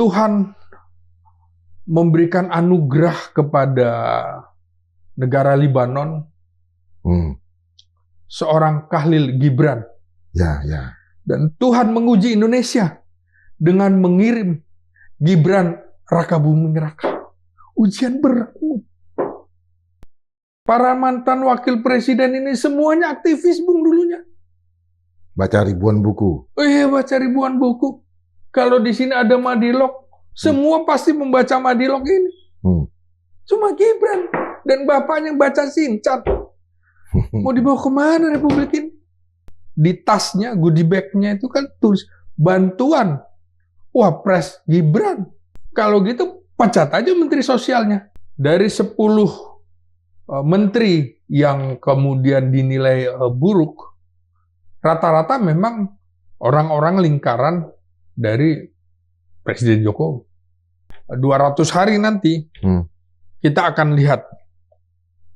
Tuhan memberikan anugerah kepada negara Libanon, seorang Khalil Gibran. Ya, ya. Dan Tuhan menguji Indonesia dengan mengirim Gibran Raka Buming Raka. Ujian berat. Para mantan wakil presiden ini semuanya aktivis, Bung, dulunya. Baca ribuan buku. Baca ribuan buku. Kalau di sini ada Madilog, semua pasti membaca Madilog ini. Cuma Gibran dan bapaknya baca Sincan. Mau dibawa kemana Republik ini? Di tasnya, goodie bag-nya itu kan tulis bantuan Wapres Gibran. Kalau gitu pecat aja menteri sosialnya. Dari 10 menteri yang kemudian dinilai buruk, rata-rata memang orang-orang lingkaran dari Presiden Jokowi. 200 hari nanti kita akan lihat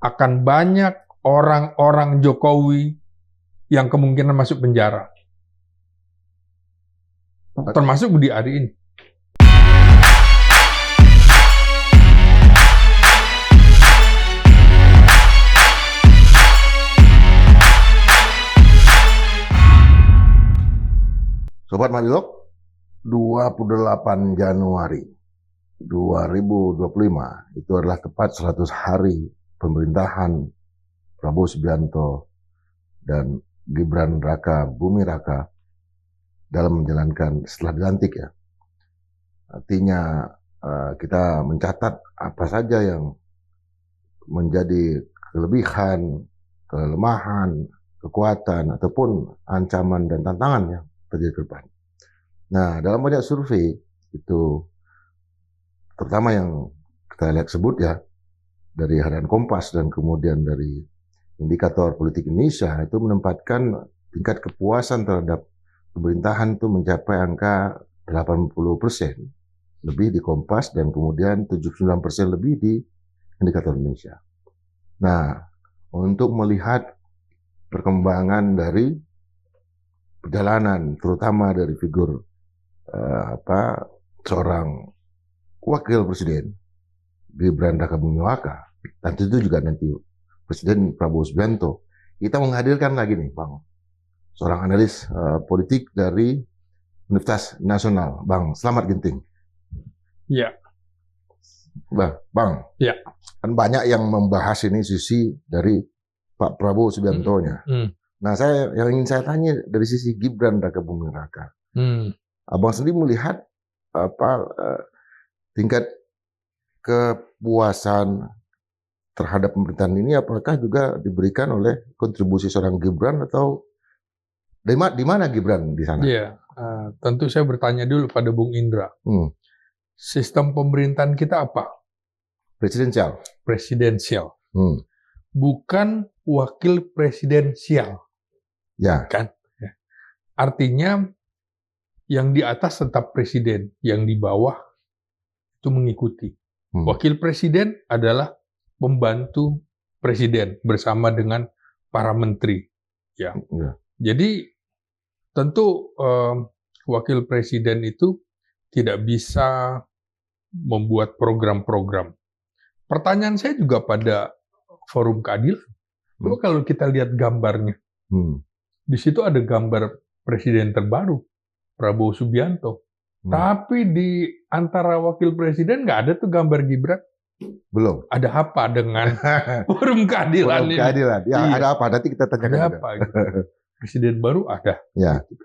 akan banyak orang-orang Jokowi yang kemungkinan masuk penjara. Termasuk Budi Ari ini. Sobat Madilog, 28 Januari 2025 itu adalah tepat 100 hari pemerintahan Prabowo Subianto dan Gibran Raka Buming Raka dalam menjalankan setelah dilantik ya. Artinya kita mencatat apa saja yang menjadi kelebihan, kelemahan, kekuatan ataupun ancaman dan tantangan yang terjadi ke depan. Nah, dalam banyak survei itu terutama yang kita lihat sebut ya dari Harian Kompas dan kemudian dari Indikator Politik Indonesia itu menempatkan tingkat kepuasan terhadap pemerintahan itu mencapai angka 80% lebih di Kompas dan kemudian 79% lebih di Indikator Indonesia. Nah, untuk melihat perkembangan dari perjalanan terutama dari figur seorang wakil presiden Gibran Raka Buming Raka dan tentu juga nanti Presiden Prabowo Subianto, kita menghadirkan lagi nih Bang, seorang analis politik dari Universitas Nasional, Bang Slamet Ginting. Iya. Bang, ya. Kan banyak yang membahas ini sisi dari Pak Prabowo Subianto-nya. Nah, yang ingin saya tanya dari sisi Gibran Raka Buming Raka. Abang sendiri melihat tingkat kepuasan terhadap pemerintahan ini apakah juga diberikan oleh kontribusi seorang Gibran atau di mana Gibran di sana? Iya, tentu saya bertanya dulu pada Bung Indra. Sistem pemerintahan kita apa? Presidensial. Presidensial. Bukan wakil presidensial. Ya. Kan? Ya. Artinya yang di atas tetap presiden, yang di bawah itu mengikuti. Wakil presiden adalah pembantu presiden bersama dengan para menteri. Ya. Jadi tentu wakil presiden itu tidak bisa membuat program-program. Pertanyaan saya juga pada Forum Keadilan. Coba kalau kita lihat gambarnya, di situ ada gambar presiden terbaru, Prabowo Subianto. Tapi di antara wakil presiden nggak ada tuh gambar Gibran. Belum. Ada apa dengan Forum Keadilan ini? Keadilan. Ya, iya. Ada apa? Nanti kita tanyakan. Ada apa? Gitu. Presiden baru ada. Ya. Gitu.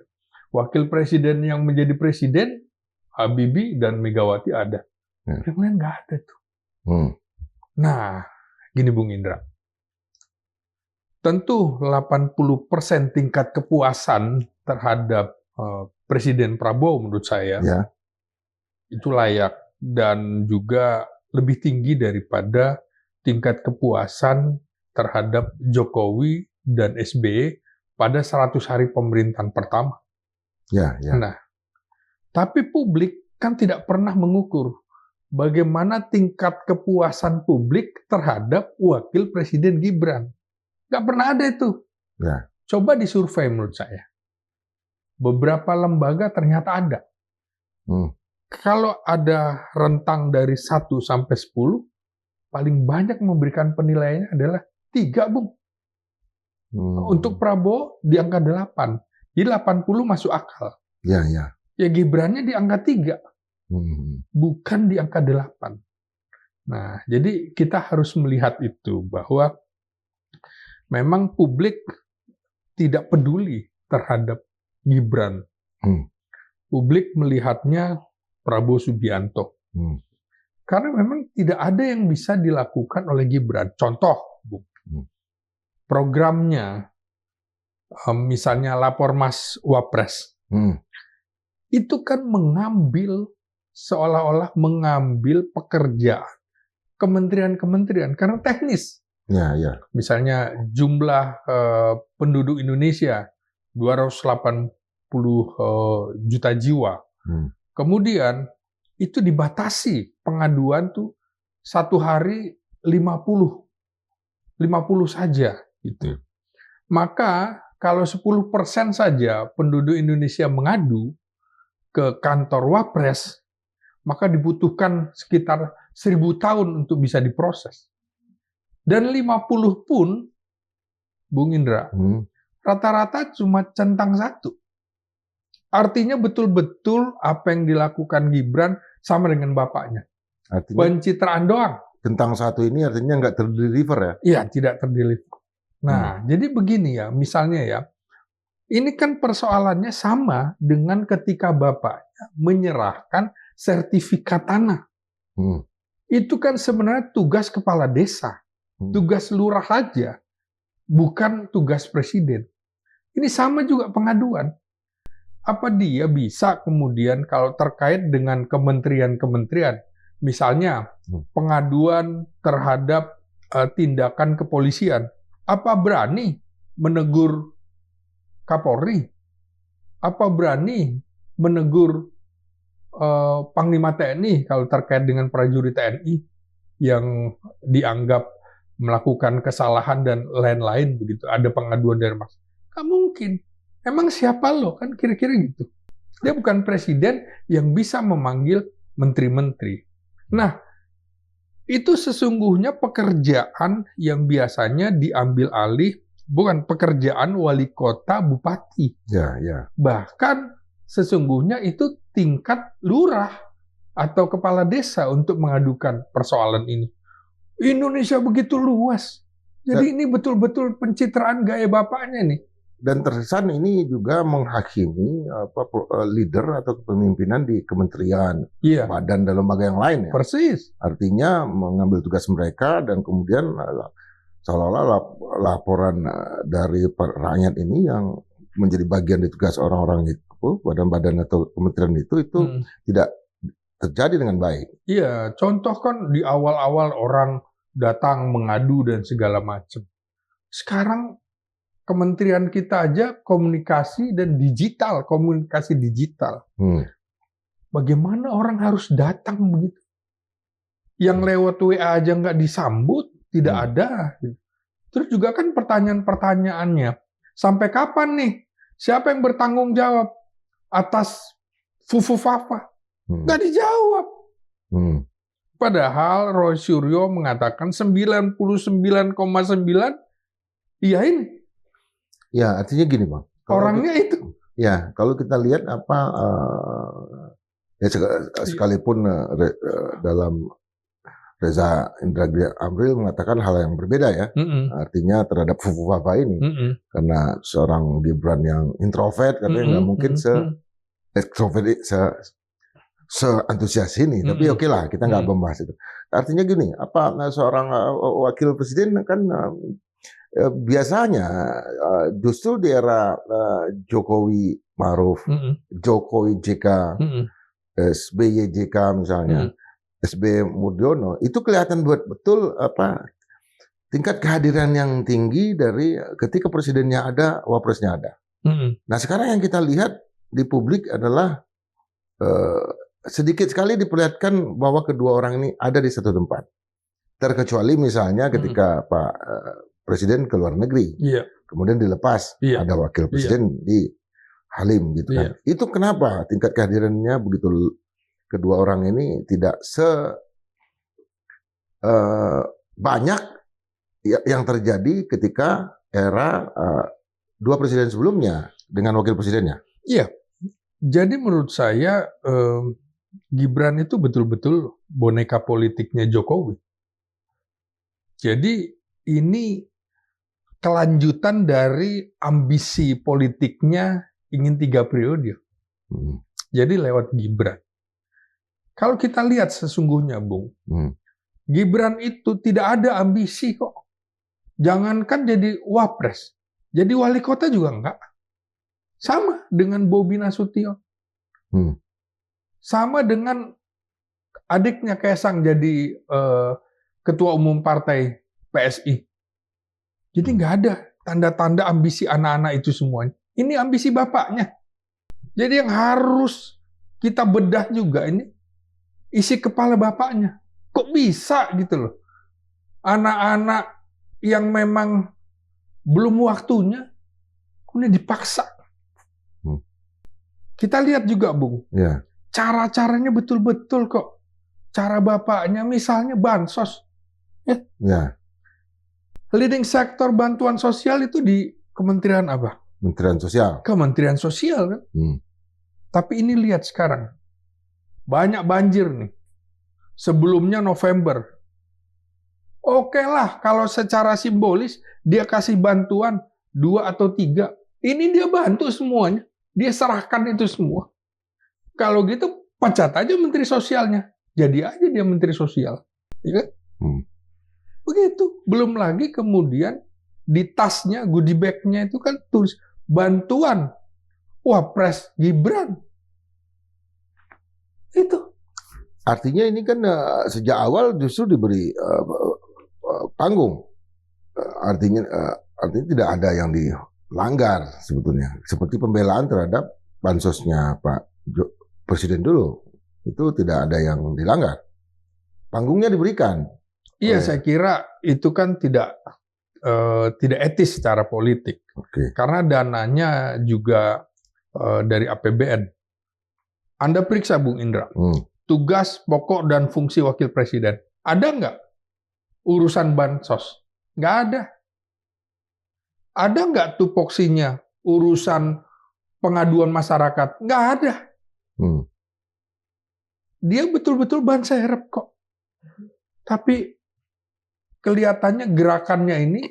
Wakil presiden yang menjadi presiden, Habibie dan Megawati ada. Yang lain nggak ada tuh. Nah, gini Bung Indra. Tentu 80% tingkat kepuasan terhadap Presiden Prabowo menurut saya itu layak dan juga lebih tinggi daripada tingkat kepuasan terhadap Jokowi dan SBY pada 100 hari pemerintahan pertama. Nah, tapi publik kan tidak pernah mengukur bagaimana tingkat kepuasan publik terhadap wakil presiden Gibran. Nggak pernah ada itu. Coba disurvei menurut saya. Beberapa lembaga ternyata ada. Kalau ada rentang dari 1 sampai 10, paling banyak memberikan penilaiannya adalah 3, Bung. Untuk Prabowo di angka 8. Jadi 80 masuk akal. Ya, ya. Ya Gibrannya di angka 3. Bukan di angka 8. Nah, jadi kita harus melihat itu, bahwa memang publik tidak peduli terhadap Gibran. Publik melihatnya Prabowo Subianto. Karena memang tidak ada yang bisa dilakukan oleh Gibran. Contoh, Bung. Programnya, misalnya Lapor Mas Wapres, itu kan seolah-olah mengambil pekerjaan kementerian-kementerian karena teknis. Ya, ya. Misalnya jumlah penduduk Indonesia 280 juta jiwa. Kemudian itu dibatasi pengaduan tuh 1 hari 50 saja gitu. Maka kalau 10% saja penduduk Indonesia mengadu ke kantor Wapres, maka dibutuhkan sekitar 1000 tahun untuk bisa diproses. Dan 50 pun, Bung Indra, rata-rata cuma centang 1. Artinya betul-betul apa yang dilakukan Gibran sama dengan bapaknya. Artinya pencitraan doang. Centang 1 ini artinya nggak terdeliver ya? Iya, tidak terdeliver. Nah, jadi begini ya, misalnya ya, ini kan persoalannya sama dengan ketika bapaknya menyerahkan sertifikat tanah. Itu kan sebenarnya tugas kepala desa, tugas lurah saja, bukan tugas presiden. Ini sama juga pengaduan. Apa dia bisa kemudian kalau terkait dengan kementerian-kementerian, misalnya pengaduan terhadap tindakan kepolisian, apa berani menegur Kapolri? Apa berani menegur Panglima TNI kalau terkait dengan prajurit TNI yang dianggap melakukan kesalahan dan lain-lain begitu? Ada pengaduan dari Mas? Nggak mungkin. Emang siapa lo? Kan kira-kira gitu. Dia bukan presiden yang bisa memanggil menteri-menteri. Nah, itu sesungguhnya pekerjaan yang biasanya diambil alih, bukan pekerjaan wali kota, bupati. Ya, ya. Bahkan sesungguhnya itu tingkat lurah atau kepala desa untuk mengadukan persoalan ini. Indonesia begitu luas. Jadi ini betul-betul pencitraan gaya bapaknya nih. Dan terkesan ini juga menghakimi leader atau kepemimpinan di kementerian, badan dan lembaga yang lain ya. Persis. Artinya mengambil tugas mereka dan kemudian seolah-olah laporan dari rakyat ini yang menjadi bagian dari tugas orang-orang itu, badan-badan atau kementerian itu tidak terjadi dengan baik. Iya, contoh kan di awal-awal orang datang mengadu dan segala macam. Sekarang kementerian kita aja komunikasi digital. Bagaimana orang harus datang begitu? Yang lewat WA aja nggak disambut, tidak ada. Terus juga kan pertanyaan-pertanyaannya, sampai kapan nih? Siapa yang bertanggung jawab atas Fufu-Fafa? Nggak dijawab. Padahal Roy Suryo mengatakan 99,9 iya ini. Ya, artinya gini, Bang. Orangnya itu. Ya, kalau kita lihat sekalipun dalam Reza Indragiri Amril mengatakan hal yang berbeda ya. Artinya terhadap Fufu-Fafa ini. Karena seorang Gibran yang introvert, katanya nggak mungkin se-extrovert, se-antusias ini. Tapi oke lah, kita nggak membahas itu. Artinya gini, seorang wakil presiden kan biasanya justru di era Jokowi Maruf, Jokowi JK, SBY JK misalnya, SBY Murdiono, itu kelihatan betul tingkat kehadiran yang tinggi dari ketika presidennya ada, wapresnya ada. Nah sekarang yang kita lihat di publik adalah sedikit sekali diperlihatkan bahwa kedua orang ini ada di satu tempat. Terkecuali misalnya ketika Pak Presiden ke luar negeri, kemudian dilepas, ada wakil presiden di Halim gitu kan. Itu kenapa tingkat kehadirannya begitu kedua orang ini tidak banyak yang terjadi ketika era dua presiden sebelumnya dengan wakil presidennya. Iya. Jadi menurut saya Gibran itu betul-betul boneka politiknya Jokowi. Jadi ini kelanjutan dari ambisi politiknya ingin 3 periode. Jadi lewat Gibran. Kalau kita lihat sesungguhnya, Bung, Gibran itu tidak ada ambisi kok. Jangankan jadi wapres, jadi wali kota juga enggak. Sama dengan Bobi Nasution. Sama dengan adiknya Kaesang jadi ketua umum partai PSI. Jadi nggak ada tanda-tanda ambisi anak-anak itu semuanya. Ini ambisi bapaknya. Jadi yang harus kita bedah juga ini isi kepala bapaknya. Kok bisa gitu loh. Anak-anak yang memang belum waktunya, kemudian dipaksa. Kita lihat juga, Bung. Yeah. Cara-caranya betul-betul kok. Cara bapaknya misalnya bansos. Ya. Yeah. Leading sektor bantuan sosial itu di Kementerian apa? Kementerian Sosial. Kementerian Sosial kan. Tapi ini lihat sekarang. Banyak banjir nih. Sebelumnya November. Oke lah, kalau secara simbolis dia kasih bantuan 2 atau 3. Ini dia bantu semuanya. Dia serahkan itu semua. Kalau gitu, pecat aja Menteri Sosialnya. Jadi aja dia Menteri Sosial. Ya kan? Begitu. Belum lagi kemudian di tasnya, goodie bag-nya itu kan tulis bantuan Wapres Gibran. Itu. Artinya ini kan sejak awal justru diberi panggung. Artinya tidak ada yang dilanggar sebetulnya. Seperti pembelaan terhadap bansosnya Pak Presiden dulu. Itu tidak ada yang dilanggar. Panggungnya diberikan. Iya, saya kira itu kan tidak etis secara politik. Karena dananya juga dari APBN. Anda periksa, Bung Indra, tugas pokok dan fungsi wakil presiden. Ada nggak urusan bansos? Nggak ada. Ada nggak tupoksinya urusan pengaduan masyarakat? Nggak ada. Dia betul-betul ban serep kok. Tapi kelihatannya gerakannya ini,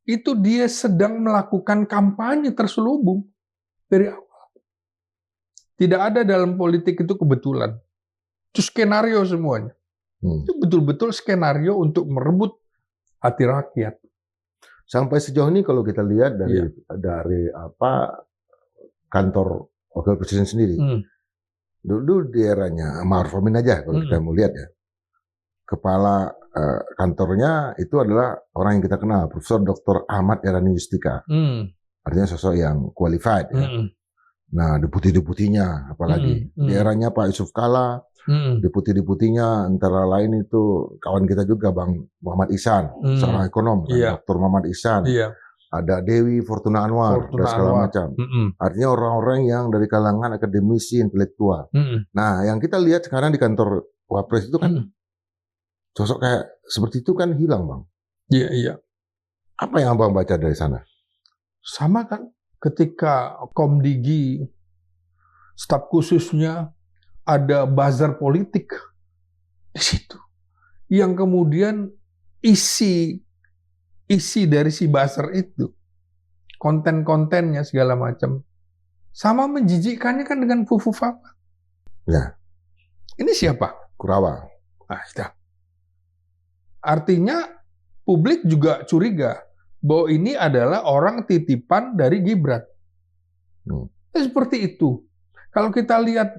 itu dia sedang melakukan kampanye terselubung dari awal. Tidak ada dalam politik itu kebetulan. Itu skenario semuanya. Itu betul-betul skenario untuk merebut hati rakyat. Sampai sejauh ini kalau kita lihat dari kantor wakil presiden sendiri, dulu di eranya Ma'ruf Amin aja kalau kita mau lihat ya, kepala kantornya itu adalah orang yang kita kenal, Profesor Dr. Ahmad Yarani Yustika. Artinya sosok yang qualified ya. Nah, deputi-deputinya apalagi di eranya Pak Yusuf Kalla, deputi-deputinya antara lain itu kawan kita juga Bang Muhammad Ihsan, seorang ekonom, Dr. Muhammad Ihsan, ada Dewi Fortuna Anwar dan segala macam. Artinya orang-orang yang dari kalangan akademisi intelektual. Nah, yang kita lihat sekarang di kantor Wapres itu kan sosok kayak seperti itu kan hilang, Bang. Iya. Apa yang Abang baca dari sana? Sama kan. Ketika Komdigi, staf khususnya, ada buzzer politik di situ, yang kemudian isi dari si buzzer itu, konten-kontennya segala macam, sama menjijikkannya kan dengan Fufu Fapa. Ya. Ini siapa? Kurawa. Nah, itu. Artinya publik juga curiga bahwa ini adalah orang titipan dari Gibran. Seperti itu. Kalau kita lihat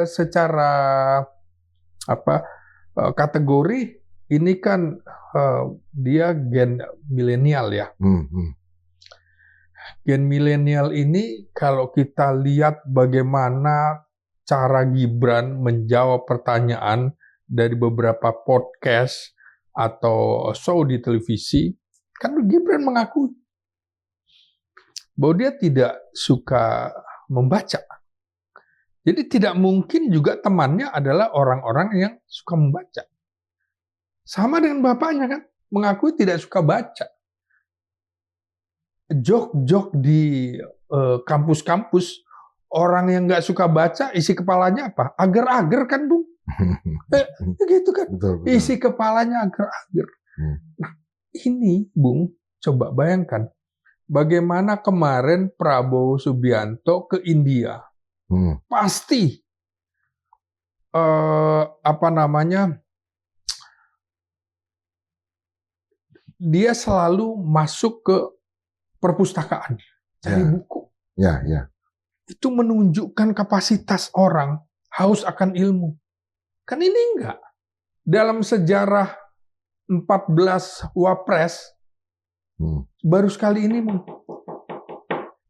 secara kategori, ini kan dia gen milenial ya. Gen milenial ini kalau kita lihat bagaimana cara Gibran menjawab pertanyaan dari beberapa podcast atau show di televisi, kan Gibran mengakui bahwa dia tidak suka membaca. Jadi tidak mungkin juga temannya adalah orang-orang yang suka membaca. Sama dengan bapaknya kan, mengakui tidak suka baca. Jok-jok di kampus-kampus, orang yang nggak suka baca, isi kepalanya apa? Agar-agar kan, Bung? Gitu kan? Betul. Isi kepalanya agar-agar. Nah, ini, Bung, coba bayangkan. Bagaimana kemarin Prabowo Subianto ke India. Pasti dia selalu masuk ke perpustakaan cari buku. Ya. Itu menunjukkan kapasitas orang haus akan ilmu. Kan ini enggak. Dalam sejarah 14 Wapres baru sekali ini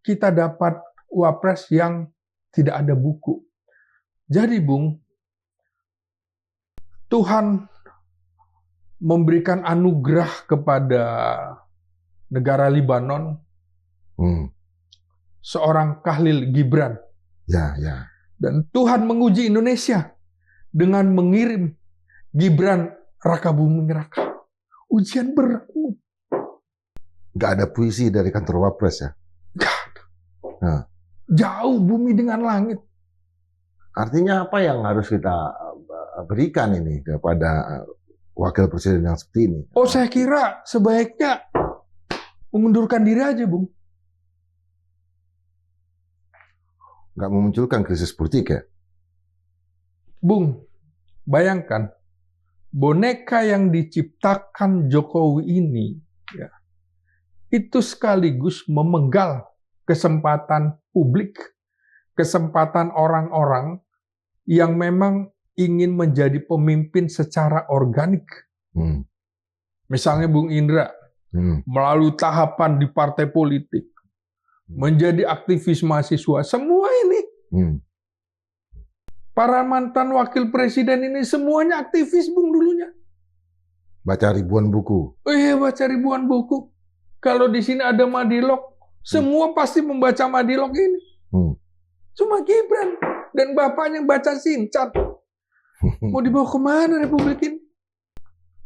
kita dapat Wapres yang tidak ada buku. Jadi, Bung, Tuhan memberikan anugerah kepada negara Libanon seorang Khalil Gibran. Ya. Dan Tuhan menguji Indonesia dengan mengirim Gibran Raka Buming Raka. Ujian berat. Nggak ada puisi dari kantor Wapres ya? Nggak ada. Nah. Jauh bumi dengan langit. Artinya apa yang harus kita berikan ini kepada wakil presiden yang seperti ini? Oh, saya kira sebaiknya mengundurkan diri aja, Bung. Nggak memunculkan krisis politik ya? Bung, bayangkan boneka yang diciptakan Jokowi ini ya, itu sekaligus memenggal kesempatan publik, kesempatan orang-orang yang memang ingin menjadi pemimpin secara organik. Misalnya Bung Indra, melalui tahapan di partai politik, menjadi aktivis mahasiswa, semua ini. Para mantan wakil presiden ini semuanya aktivis, Bung, dulunya. Baca ribuan buku. Oh iya, baca ribuan buku. Kalau di sini ada Madilog, semua pasti membaca Madilog ini. Cuma Gibran dan bapaknya baca Sincat. Mau dibawa kemana Republik ini?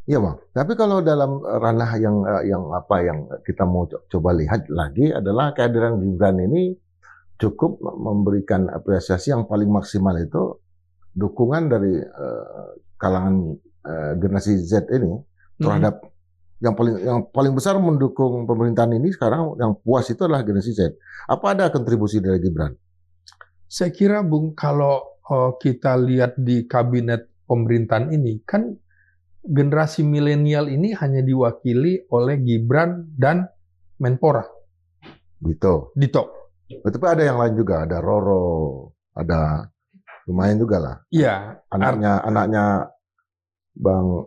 Iya, Bang. Tapi kalau dalam ranah yang kita mau coba lihat lagi adalah kehadiran Gibran ini cukup memberikan apresiasi yang paling maksimal itu dukungan dari kalangan generasi Z ini terhadap yang paling besar mendukung pemerintahan ini sekarang yang puas itu adalah generasi Z. Apa ada kontribusi dari Gibran? Saya kira, Bung, kalau kita lihat di kabinet pemerintahan ini, kan generasi milenial ini hanya diwakili oleh Gibran dan Menpora. Dito. Tapi ada yang lain juga, ada Roro, ada lumayan juga lah. Iya. Anaknya Bang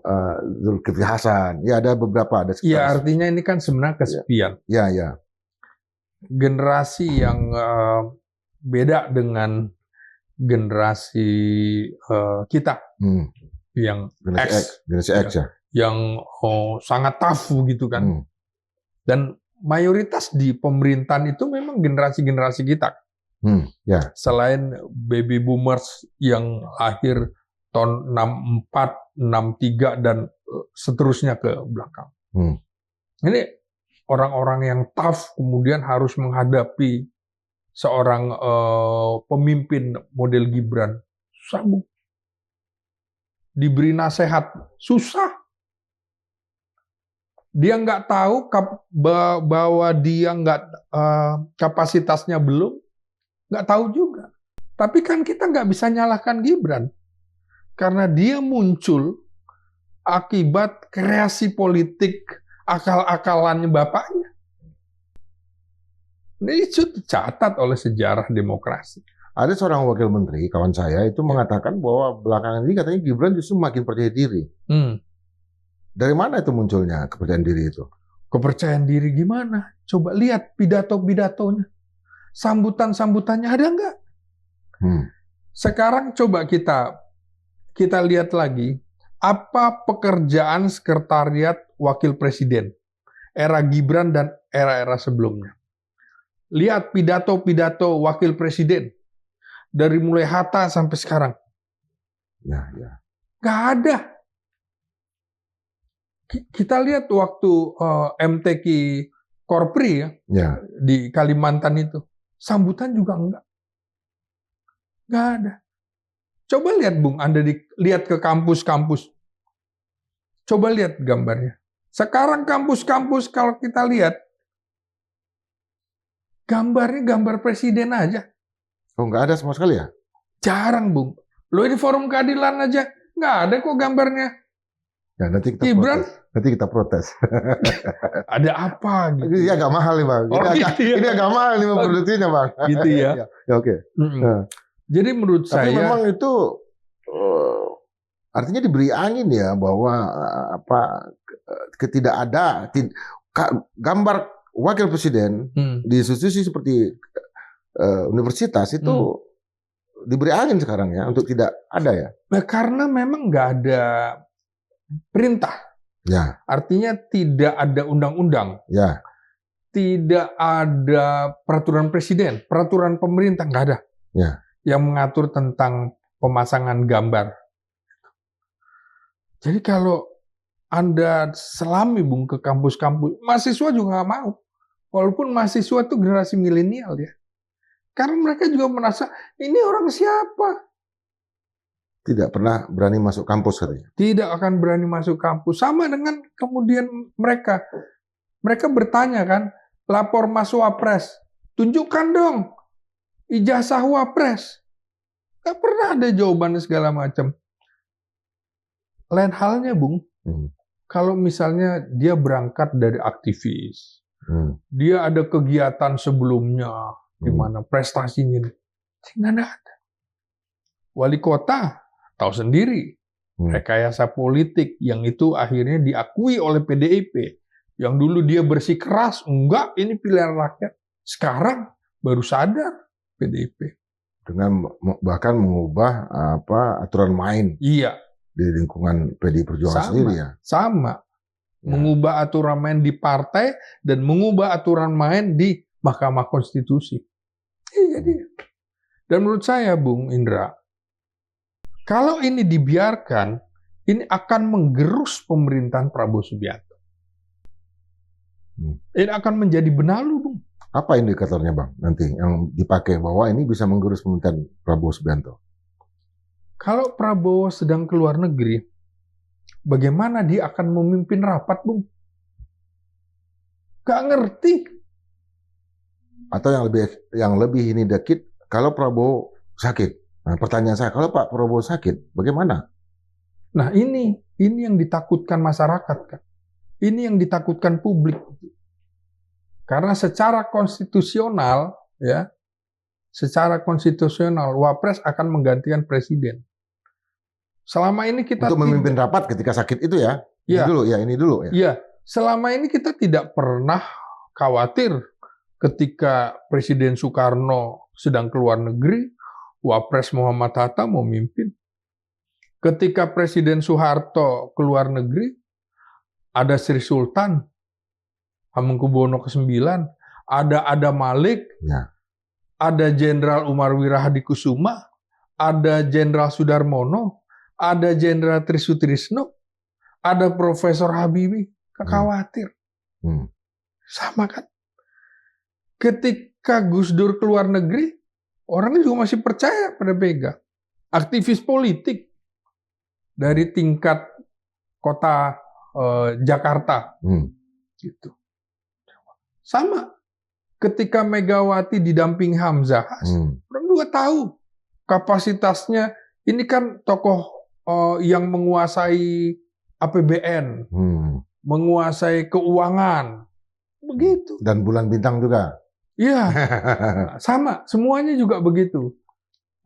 Zulkifli Hasan. Ya, ada beberapa. Iya, artinya ini kan sebenarnya kesepian. Iya. Generasi yang beda dengan generasi kita. Yang generasi X ya. Yang sangat tough gitu kan. Dan mayoritas di pemerintahan itu memang generasi-generasi kita. Selain baby boomers yang lahir tahun 64, 63 dan seterusnya ke belakang. Ini orang-orang yang tough kemudian harus menghadapi seorang pemimpin model Gibran. Susah, Bu. Diberi nasihat, susah. Dia nggak tahu bahwa dia kapasitasnya belum, nggak tahu juga. Tapi kan kita nggak bisa nyalahkan Gibran. Karena dia muncul akibat kreasi politik akal-akalannya bapaknya. Ini dicatat oleh sejarah demokrasi. Ada seorang wakil menteri, kawan saya, itu mengatakan bahwa belakangan ini katanya Gibran justru makin percaya diri. Dari mana itu munculnya kepercayaan diri itu? Kepercayaan diri gimana? Coba lihat pidato-pidatonya. Sambutan-sambutannya ada nggak? Sekarang coba kita lihat lagi, apa pekerjaan sekretariat wakil presiden era Gibran dan era-era sebelumnya. Lihat pidato-pidato wakil presiden dari mulai Hatta sampai sekarang. Ya, ya. Nggak ada. Kita lihat waktu MTQ Korpri Ya. di Kalimantan itu, sambutan juga enggak. Nggak ada. Coba lihat Bung, Anda lihat ke kampus-kampus. Coba lihat gambarnya. Sekarang kampus-kampus kalau kita lihat, gambarnya gambar presiden aja. Oh, nggak ada sama sekali ya? Jarang, Bung. Loh, ini forum keadilan aja. Nggak ada kok gambarnya. Ya, nanti kita Gibran, protes. Nanti kita protes. ada apa gitu. Ini agak mahal nih, Bang. Oh, Ini agak mahal nih memproduksinya, Bang. Gitu ya. Ya, oke. Nah. Jadi menurut Tapi saya memang itu artinya diberi angin ya, bahwa gambar wakil presiden di institusi seperti universitas itu diberi angin sekarang ya, untuk tidak ada ya. Nah, karena memang nggak ada perintah. Ya. Artinya tidak ada undang-undang. Ya. Tidak ada peraturan presiden, peraturan pemerintah nggak ada. Ya. Yang mengatur tentang pemasangan gambar. Jadi kalau Anda selami Bung ke kampus-kampus, mahasiswa juga nggak mau. Walaupun mahasiswa itu generasi milenial ya. Karena mereka juga merasa, ini orang siapa? Tidak pernah berani masuk kampus katanya. Tidak akan berani masuk kampus. Sama dengan kemudian mereka. Mereka bertanya kan, lapor Mas Wapres. Tunjukkan dong ijazah Wapres. Gak pernah ada jawaban segala macam. Lain halnya Bung, kalau misalnya dia berangkat dari aktivis, dia ada kegiatan sebelumnya, di mana prestasinya, nggak ada. Wali kota tahu sendiri, rekayasa politik yang itu akhirnya diakui oleh PDIP. Yang dulu dia bersikeras, enggak, ini pilihan rakyat. Sekarang baru sadar PDIP. Dengan bahkan mengubah aturan main. Iya. Di lingkungan PDI Perjuangan sendiri ya. Sama. Mengubah aturan main di partai dan mengubah aturan main di Mahkamah Konstitusi. Jadi, dan menurut saya, Bung Indra, kalau ini dibiarkan, ini akan menggerus pemerintahan Prabowo Subianto. Ini akan menjadi benalu, Bung. Apa indikatornya, Bang, nanti yang dipakai bahwa ini bisa menggerus pemerintahan Prabowo Subianto? Kalau Prabowo sedang keluar negeri, bagaimana dia akan memimpin rapat, Bung? Gak ngerti. Atau yang lebih ini dikit, kalau Prabowo sakit. Nah, pertanyaan saya, kalau Pak Prabowo sakit, bagaimana? Nah, ini yang ditakutkan masyarakat, kan? Ini yang ditakutkan publik. Karena secara konstitusional, ya, secara konstitusional, Wapres akan menggantikan presiden. Selama ini kita untuk memimpin rapat ketika sakit itu ya. Ini dulu ya. Iya, selama ini kita tidak pernah khawatir ketika Presiden Soekarno sedang keluar negeri, Wapres Muhammad Hatta mau mimpin. Ketika Presiden Soeharto keluar negeri, ada Sri Sultan Hamengkubuwono ke-9, ada Adam Malik, ya. Ada Jenderal Umar Wirahadikusuma, ada Jenderal Sudarmono, ada Jenderal Trisutrisno, ada Profesor Habibie. Khawatir. Sama kan? Ketika Gus Dur keluar negeri, orang juga masih percaya pada Mega. Aktivis politik dari tingkat kota Jakarta. Gitu. Sama. Ketika Megawati didamping Hamzah, orang juga tahu kapasitasnya. Ini kan tokoh yang menguasai APBN, menguasai keuangan, begitu. Dan bulan bintang juga. Iya, sama, semuanya juga begitu.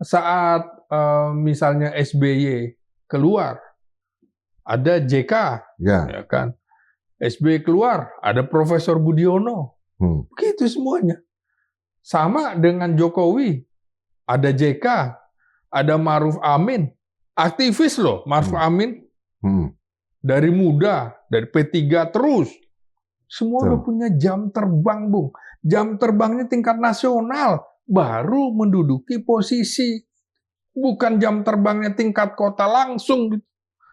Saat misalnya SBY keluar, ada JK, ya kan? SBY keluar, ada Profesor Budiono, begitu semuanya. Sama dengan Jokowi, ada JK, ada Ma'ruf Amin, aktivis loh, Ma'ruf Amin. Dari muda, dari P3 terus. Semua udah punya jam terbang, Bung. Jam terbangnya tingkat nasional. baru menduduki posisi. Bukan jam terbangnya tingkat kota langsung.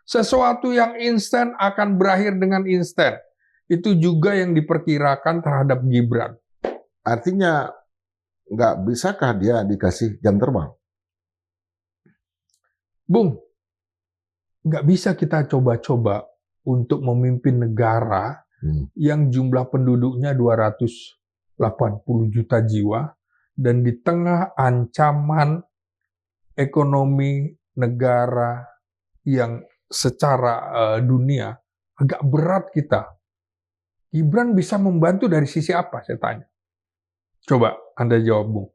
Sesuatu yang instan akan berakhir dengan instan. Itu juga yang diperkirakan terhadap Gibran. Artinya, nggak bisakah dia dikasih jam terbang? Bung, nggak bisa kita coba-coba untuk memimpin negara yang jumlah penduduknya 280 juta jiwa, dan di tengah ancaman ekonomi negara yang secara dunia agak berat kita. Gibran bisa membantu dari sisi apa, saya tanya? Coba Anda jawab, Bung.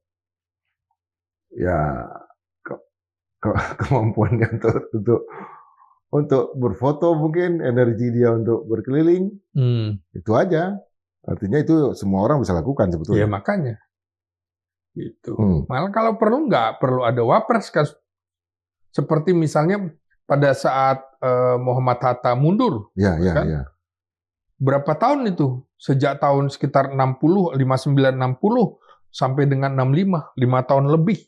Ya, kemampuannya untuk berfoto mungkin, energi dia untuk berkeliling, itu aja. Artinya itu semua orang bisa lakukan sebetulnya. Ya makanya. Gitu. Malah kalau perlu nggak perlu ada wapres, kan? Seperti misalnya pada saat Muhammad Hatta mundur. Kan? Ya. Berapa tahun itu? Sejak tahun sekitar 59-60 sampai dengan 65, 5 tahun lebih.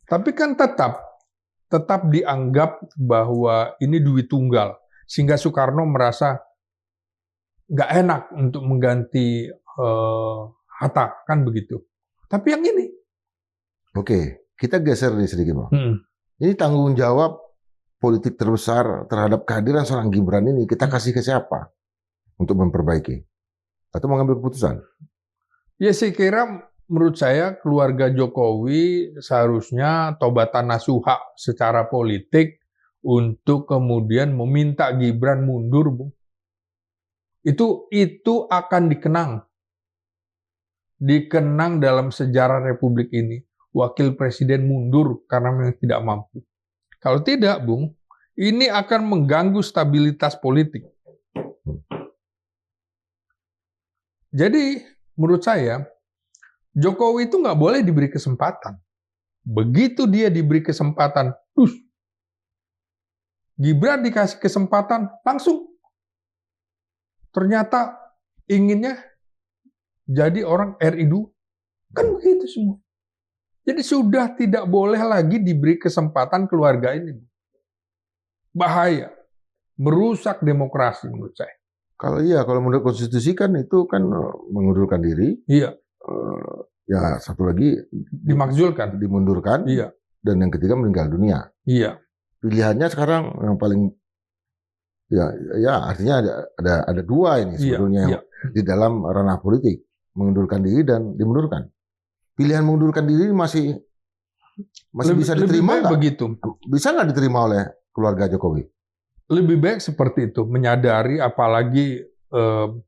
Tapi kan tetap dianggap bahwa ini duit tunggal, sehingga Soekarno merasa nggak enak untuk mengganti Hatta, kan begitu. Tapi yang ini. Oke, kita geser sedikit, Bang. Ini tanggung jawab politik terbesar terhadap kehadiran seorang Gibran ini kita kasih ke siapa untuk memperbaiki atau mengambil keputusan? Ya, saya kira menurut saya keluarga Jokowi seharusnya tobatan nasuha secara politik untuk kemudian meminta Gibran mundur, Bung. Itu akan dikenang dalam sejarah Republik ini. Wakil Presiden mundur karena memang tidak mampu. Kalau tidak, Bung, ini akan mengganggu stabilitas politik. Jadi, menurut saya, Jokowi itu nggak boleh diberi kesempatan. Begitu dia diberi kesempatan, Gibran dikasih kesempatan, langsung. Ternyata inginnya jadi orang RI2. Kan begitu semua. Jadi sudah tidak boleh lagi diberi kesempatan keluarga ini. Bahaya. Merusak demokrasi menurut saya. Kalau menurut konstitusi kan itu kan mengundurkan diri. Iya. Ya satu lagi dimakzulkan, dimundurkan. Iya. Dan yang ketiga meninggal dunia. Iya. Pilihannya sekarang yang paling artinya ada dua ini sebetulnya di dalam ranah politik, mengundurkan diri dan dimundurkan. Pilihan mengundurkan diri masih bisa diterima nggak? Begitu. Bisa nggak diterima oleh keluarga Jokowi? Lebih baik seperti itu, menyadari apalagi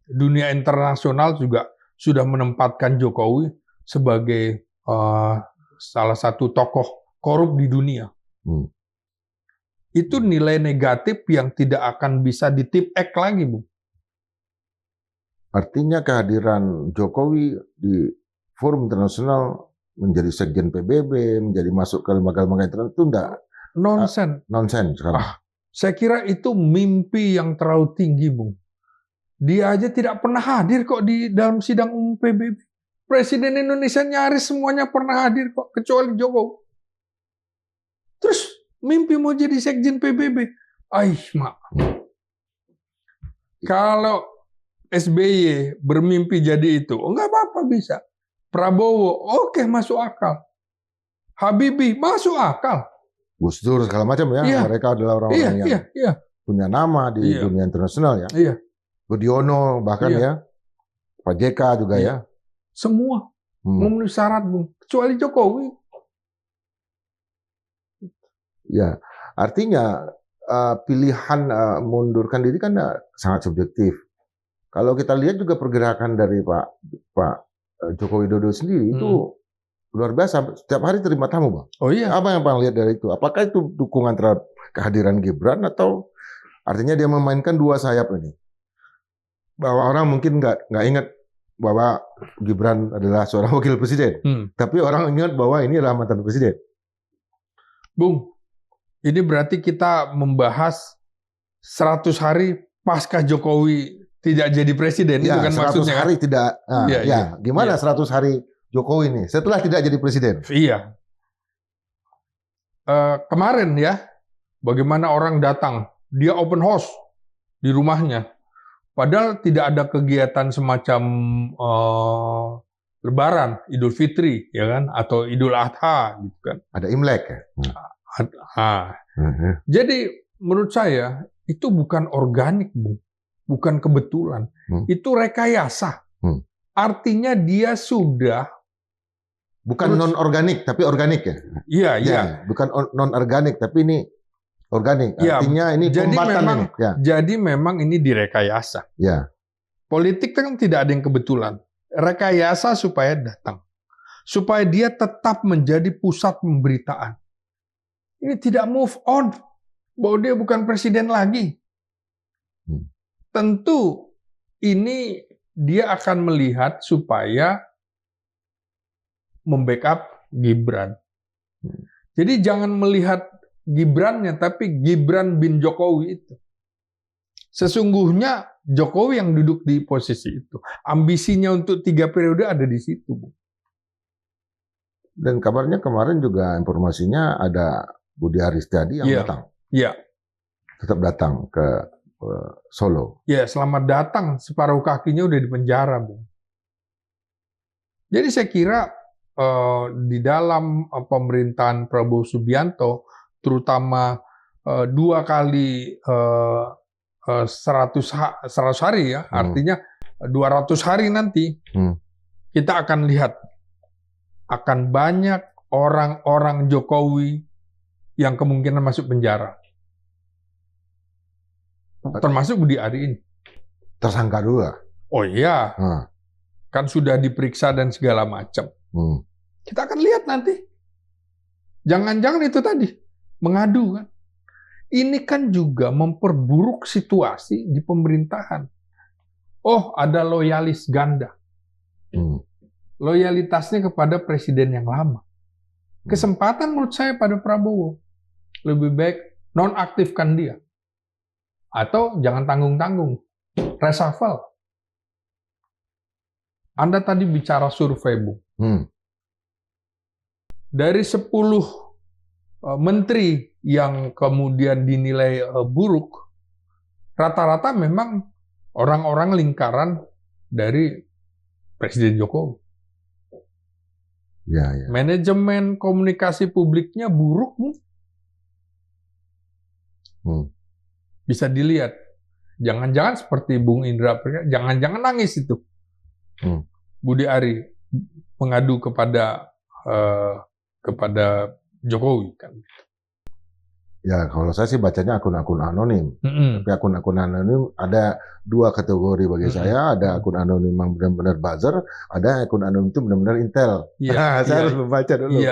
dunia internasional juga sudah menempatkan Jokowi sebagai salah satu tokoh korup di dunia. Itu nilai negatif yang tidak akan bisa ditip-ek lagi, Bu. Artinya kehadiran Jokowi di forum internasional, menjadi sekjen PBB, menjadi masuk ke lembaga-lembaga internasional itu enggak nonsen sekarang. Saya kira itu mimpi yang terlalu tinggi, Bung. Dia aja tidak pernah hadir kok di dalam sidang umum PBB. Presiden Indonesia nyaris semuanya pernah hadir kok, kecuali Jokowi. Terus mimpi mau jadi sekjen PBB. Kalau SBY bermimpi jadi itu, enggak apa-apa bisa. Prabowo, oke, masuk akal. Habibie, masuk akal. Gus Dur segala macam ya, mereka adalah orang-orang yang punya nama di dunia internasional ya. Iya. Budiono bahkan ya, Pak JK juga ya. Semua memenuhi syarat, Bung, kecuali Jokowi. Ya, artinya pilihan mundurkan diri kan sangat subjektif. Kalau kita lihat juga pergerakan dari Pak Joko Widodo sendiri itu luar biasa. Setiap hari terima tamu, Bang. Oh iya. Apa yang Bang lihat dari itu? Apakah itu dukungan terhadap kehadiran Gibran atau artinya dia memainkan dua sayap ini? Bahwa orang mungkin nggak ingat bahwa Gibran adalah seorang wakil presiden, tapi orang ingat bahwa ini adalah mantan presiden. Bung, ini berarti kita membahas 100 hari pasca Jokowi tidak jadi presiden, ya, itu kan 100 maksudnya hari kan? tidak. Gimana 100 hari Jokowi ini setelah tidak jadi presiden. Iya. Kemarin ya, bagaimana orang datang, dia open house di rumahnya. Padahal tidak ada kegiatan semacam Lebaran, Idul Fitri, ya kan, atau Idul Adha, gitu kan. Ada Imlek ya. Jadi menurut saya itu bukan organik, Bung, bukan kebetulan, itu rekayasa. Artinya dia sudah bukan non organik tapi organik ya. Iya, iya. Bukan non organik tapi ini organik. Artinya ini kombatan memang, ini. Ya. Jadi memang ini direkayasa. Ya. Politik kan tidak ada yang kebetulan. Rekayasa supaya datang. Supaya dia tetap menjadi pusat pemberitaan. Ini tidak move on. Bahwa dia bukan presiden lagi. Tentu ini dia akan melihat supaya membackup Gibran. Jadi jangan melihat Gibrannya, tapi Gibran bin Jokowi itu. Sesungguhnya Jokowi yang duduk di posisi itu. Ambisinya untuk 3 periode ada di situ, Bu. Dan kabarnya kemarin juga informasinya ada Budi Aristiadi yang datang. Iya. Tetap datang ke Solo. Ya, selamat datang. Separuh kakinya udah di penjara, Bu. Jadi saya kira di dalam pemerintahan Prabowo Subianto, terutama 2 kali 100 hari ya, artinya 200 hari nanti, kita akan lihat akan banyak orang-orang Jokowi yang kemungkinan masuk penjara. Termasuk Budi Ari ini. Tersangka juga. Oh iya, kan sudah diperiksa dan segala macam. Kita akan lihat nanti. Jangan-jangan itu tadi, mengadu kan. Ini kan juga memperburuk situasi di pemerintahan. Oh, ada loyalis ganda. Loyalitasnya kepada presiden yang lama. Kesempatan menurut saya pada Prabowo. Lebih baik nonaktifkan dia. Atau jangan tanggung-tanggung. Reshuffle. Anda tadi bicara survei, Bu. Dari 10 menteri yang kemudian dinilai buruk, rata-rata memang orang-orang lingkaran dari Presiden Jokowi. Ya. Manajemen komunikasi publiknya buruk, Bu. Bisa dilihat. Jangan-jangan seperti Bung Indra, jangan-jangan nangis itu. Budi Ari mengadu kepada Jokowi kan. Ya, kalau saya sih bacanya akun-akun anonim. Tapi akun-akun anonim ada 2 kategori bagi saya. Ada akun anonim yang benar-benar buzzer, ada akun anonim itu benar-benar intel. Saya harus membaca dulu.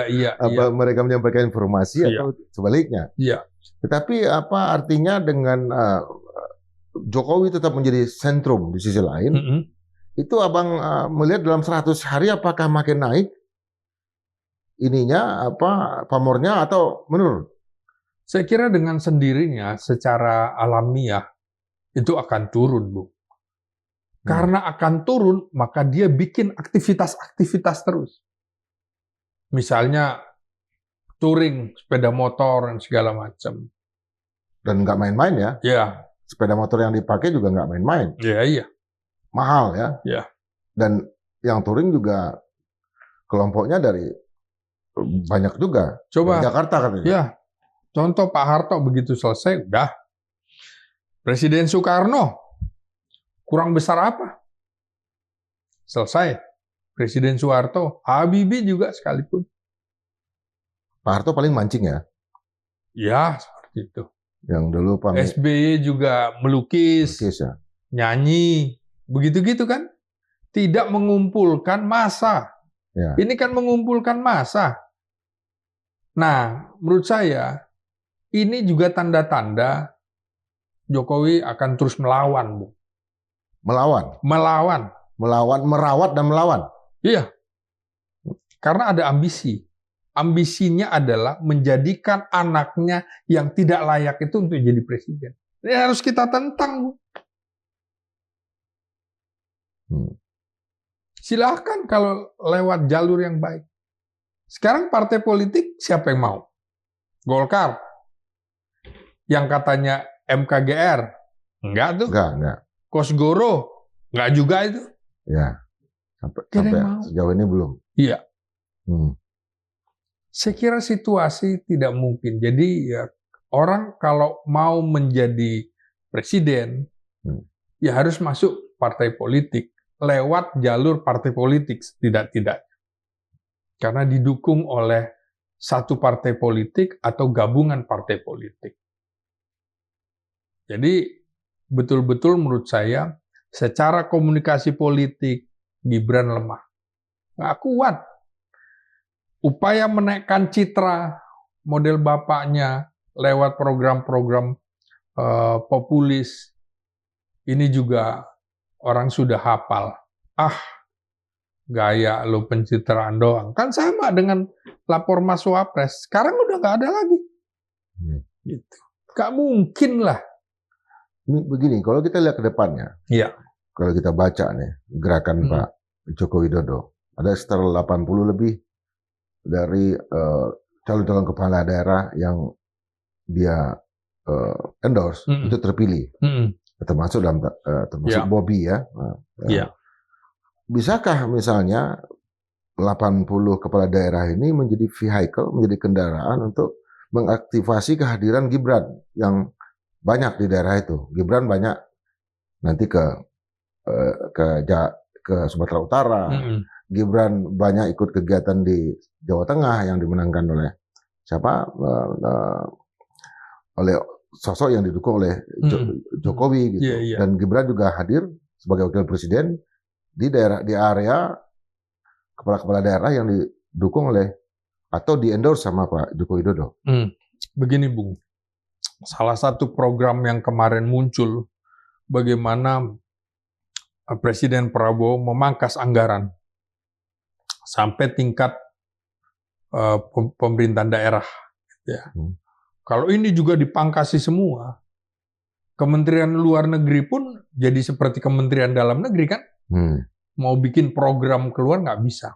Mereka menyampaikan informasi atau sebaliknya. Tetapi apa artinya dengan Jokowi tetap menjadi sentrum di sisi lain? Itu Abang melihat dalam 100 hari apakah makin naik ininya pamornya atau menurun? Saya kira dengan sendirinya secara alamiah itu akan turun, Bu. Karena akan turun, maka dia bikin aktivitas-aktivitas terus. Misalnya touring, sepeda motor dan segala macam. Dan nggak main-main ya? Iya. Sepeda motor yang dipakai juga nggak main-main. Iya. Mahal ya? Iya. Dan yang touring juga kelompoknya dari banyak juga. Coba. Dari Jakarta katanya. Iya. Contoh Pak Harto begitu selesai, udah. Presiden Soekarno, kurang besar apa? Selesai. Presiden Soeharto, Habibie juga sekalipun. Pak Harto paling mancing ya? Ya, seperti itu. Yang dulu Pak SBY juga melukis ya? Nyanyi, begitu-gitu kan? Tidak mengumpulkan massa. Ya. Ini kan mengumpulkan massa. Nah, menurut saya, ini juga tanda-tanda Jokowi akan terus melawan, Bu. Melawan? Melawan. Melawan, merawat dan melawan? Iya. Karena ada ambisi. Ambisinya adalah menjadikan anaknya yang tidak layak itu untuk jadi presiden. Ini harus kita tentang, Bu. Silahkan kalau lewat jalur yang baik. Sekarang partai politik siapa yang mau? Golkar, yang katanya MKGR, enggak tuh. Enggak. Kosgoro, enggak juga itu. Ya, sampai sejauh ini belum. Iya. Saya kira situasi tidak mungkin. Jadi ya orang kalau mau menjadi presiden, ya harus masuk partai politik lewat jalur partai politik tidak. Karena didukung oleh satu partai politik atau gabungan partai politik. Jadi betul-betul menurut saya secara komunikasi politik Gibran lemah. Nggak kuat. Upaya menaikkan citra model bapaknya lewat program-program populis, ini juga orang sudah hafal. Gaya lo pencitraan doang. Kan sama dengan lapor Mas Wapres. Sekarang udah nggak ada lagi. Gitu. Nggak mungkin lah. Ini begini, kalau kita lihat ke depannya, kalau kita baca nih gerakan Pak Joko Widodo, ada sekitar 80 lebih dari calon-calon kepala daerah yang dia endorse itu terpilih, termasuk Bobby ya. Bisakah misalnya 80 kepala daerah ini menjadi vehicle, menjadi kendaraan untuk mengaktifasi kehadiran Gibran yang banyak di daerah itu. Gibran banyak nanti ke Sumatera Utara. Gibran banyak ikut kegiatan di Jawa Tengah yang dimenangkan oleh oleh sosok yang didukung oleh Jokowi gitu. Dan Gibran juga hadir sebagai wakil presiden di area kepala-kepala daerah yang didukung oleh atau di-endorse sama Pak Joko Widodo. Begini Bung, salah satu program yang kemarin muncul, bagaimana Presiden Prabowo memangkas anggaran sampai tingkat pemerintahan daerah. Ya. Kalau ini juga dipangkasi semua, Kementerian Luar Negeri pun jadi seperti Kementerian Dalam Negeri kan? Mau bikin program keluar nggak bisa.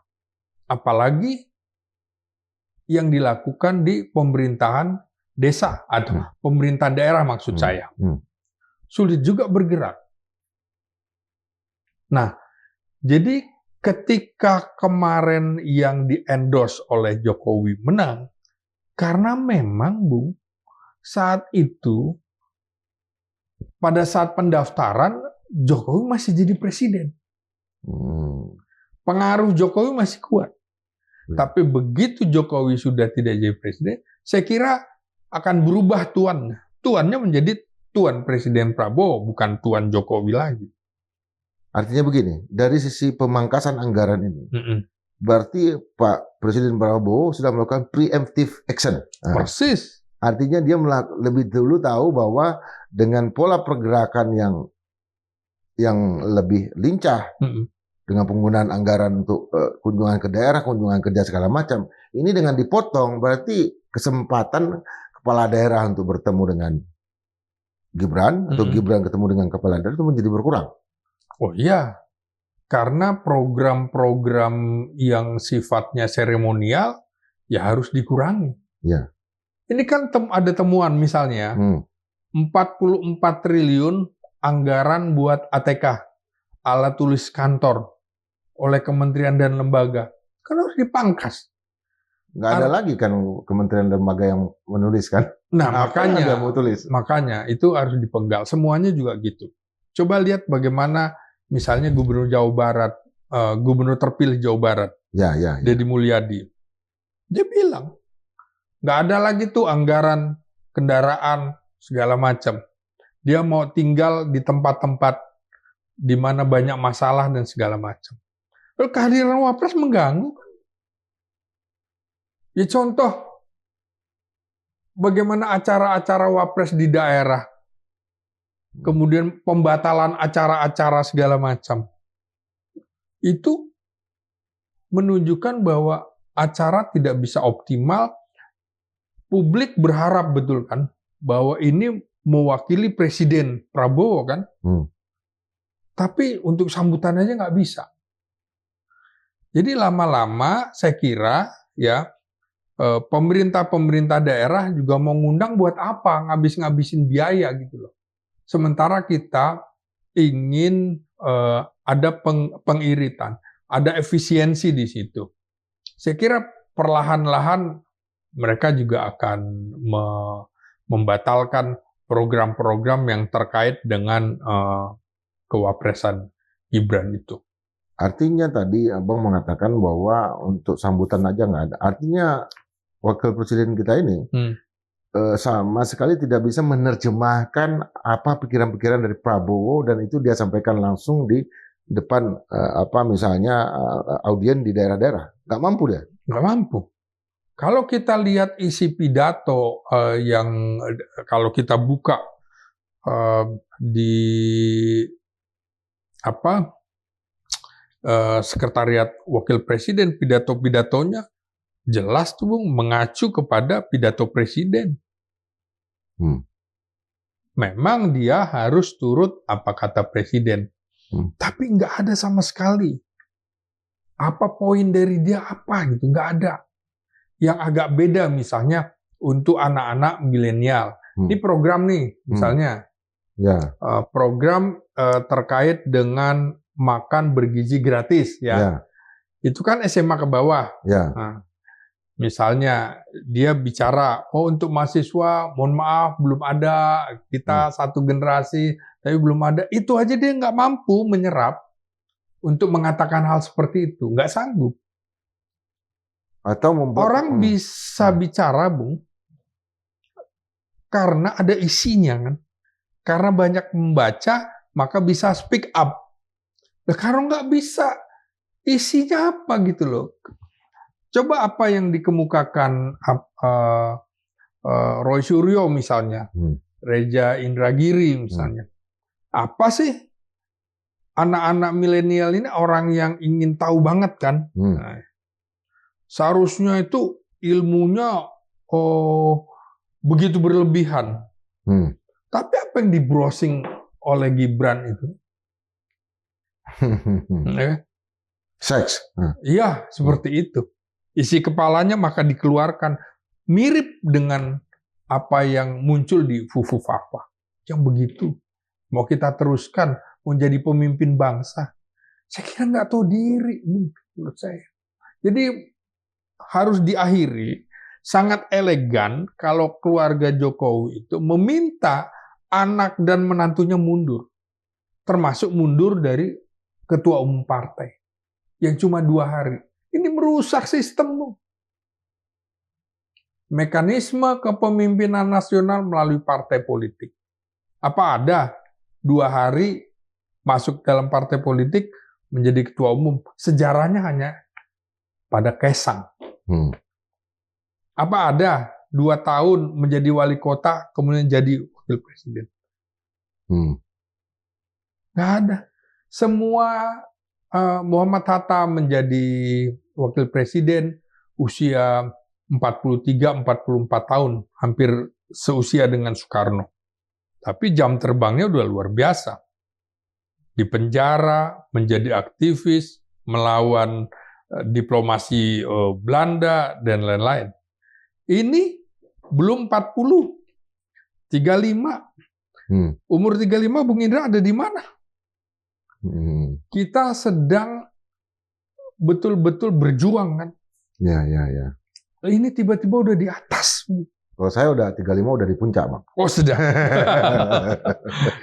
Apalagi yang dilakukan di pemerintahan desa atau pemerintahan daerah maksud saya. Sulit juga bergerak. Nah, jadi ketika kemarin yang di-endorse oleh Jokowi menang, karena memang Bung, saat itu pada saat pendaftaran Jokowi masih jadi presiden. Pengaruh Jokowi masih kuat. Tapi begitu Jokowi sudah tidak jadi presiden, saya kira akan berubah tuannya. Tuannya menjadi tuan Presiden Prabowo, bukan tuan Jokowi lagi. Artinya begini, dari sisi pemangkasan anggaran ini, berarti Pak Presiden Prabowo sudah melakukan preemptive action. Persis. Artinya dia lebih dulu tahu bahwa dengan pola pergerakan yang lebih lincah, dengan penggunaan anggaran untuk kunjungan ke daerah, kunjungan kerja segala macam, ini dengan dipotong berarti kesempatan kepala daerah untuk bertemu dengan Gibran atau Gibran ketemu dengan kepala daerah itu menjadi berkurang. Oh iya, karena program-program yang sifatnya seremonial ya harus dikurangi. Ya. Ini kan ada temuan misalnya 44 triliun anggaran buat ATK, alat tulis kantor, oleh kementerian dan lembaga. Kan harus dipangkas. Nggak ada lagi kan kementerian dan lembaga yang menulis kan? Nah, makanya itu harus dipenggal. Semuanya juga gitu. Coba lihat bagaimana misalnya Gubernur Jawa Barat, Gubernur terpilih Jawa Barat, Deddy Mulyadi. Dia bilang, nggak ada lagi tuh anggaran kendaraan segala macam. Dia mau tinggal di tempat-tempat di mana banyak masalah dan segala macam. Lalu kehadiran Wapres mengganggu. Ya contoh, bagaimana acara-acara Wapres di daerah, kemudian pembatalan acara-acara segala macam. Itu menunjukkan bahwa acara tidak bisa optimal. Publik berharap betul kan, bahwa ini mewakili Presiden Prabowo kan. Tapi untuk sambutan aja nggak bisa. Jadi lama-lama saya kira ya pemerintah daerah juga mau ngundang buat apa? Ngabis-ngabisin biaya gitu loh. Sementara kita ingin ada pengiritan, ada efisiensi di situ. Saya kira perlahan-lahan mereka juga akan membatalkan program-program yang terkait dengan kewapresan Gibran itu. Artinya tadi Abang mengatakan bahwa untuk sambutan aja nggak ada. Artinya wakil presiden kita ini sama sekali tidak bisa menerjemahkan apa pikiran-pikiran dari Prabowo dan itu dia sampaikan langsung di depan misalnya audien di daerah-daerah. Nggak mampu dia. Nggak mampu. Kalau kita lihat isi pidato yang kalau kita buka di sekretariat wakil presiden, pidato-pidatonya jelas tuh Bung, mengacu kepada pidato presiden. Memang dia harus turut apa kata presiden, tapi nggak ada sama sekali. Apa poin dari dia apa gitu, nggak ada. Yang agak beda misalnya untuk anak-anak milenial. Ini program nih, misalnya program terkait dengan makan bergizi gratis, ya. Itu kan SMA ke bawah. Nah, misalnya dia bicara, untuk mahasiswa, mohon maaf belum ada, kita satu generasi, tapi belum ada. Itu aja dia nggak mampu menyerap untuk mengatakan hal seperti itu, nggak sanggup. Atau orang bisa bicara, Bung, karena ada isinya kan. Karena banyak membaca, maka bisa speak up. Nah, kalau nggak bisa, isinya apa gitu loh. Coba apa yang dikemukakan Roy Suryo misalnya, Reza Indragiri misalnya. Apa sih anak-anak milenial ini orang yang ingin tahu banget kan? Nah, seharusnya itu ilmunya begitu berlebihan. Tapi apa yang di-browsing oleh Gibran itu? Seks. Iya, seperti itu. Isi kepalanya maka dikeluarkan. Mirip dengan apa yang muncul di Fufu Fafa. Yang begitu. Mau kita teruskan menjadi pemimpin bangsa. Saya kira nggak tahu diri, menurut saya. Jadi harus diakhiri. Sangat elegan kalau keluarga Jokowi itu meminta anak dan menantunya mundur. Termasuk mundur dari ketua umum partai. Yang cuma 2 hari. Ini merusak sistem. Mekanisme kepemimpinan nasional melalui partai politik. Apa ada 2 hari masuk dalam partai politik menjadi ketua umum? Sejarahnya hanya pada Kaisang. Apa ada 2 tahun menjadi wali kota kemudian jadi wakil presiden? Nggak ada. Semua Muhammad Hatta menjadi wakil presiden usia 43-44 tahun, hampir seusia dengan Soekarno. Tapi jam terbangnya udah luar biasa. Di penjara, menjadi aktivis, melawan diplomasi Belanda, dan lain-lain. Ini belum 40, 35. Umur 35 Bung Indra ada di mana? Kita sedang betul-betul berjuang kan. Ya. Ini tiba-tiba udah di atas. Kalau saya udah 35 udah di puncak, Bang. Oh, sudah.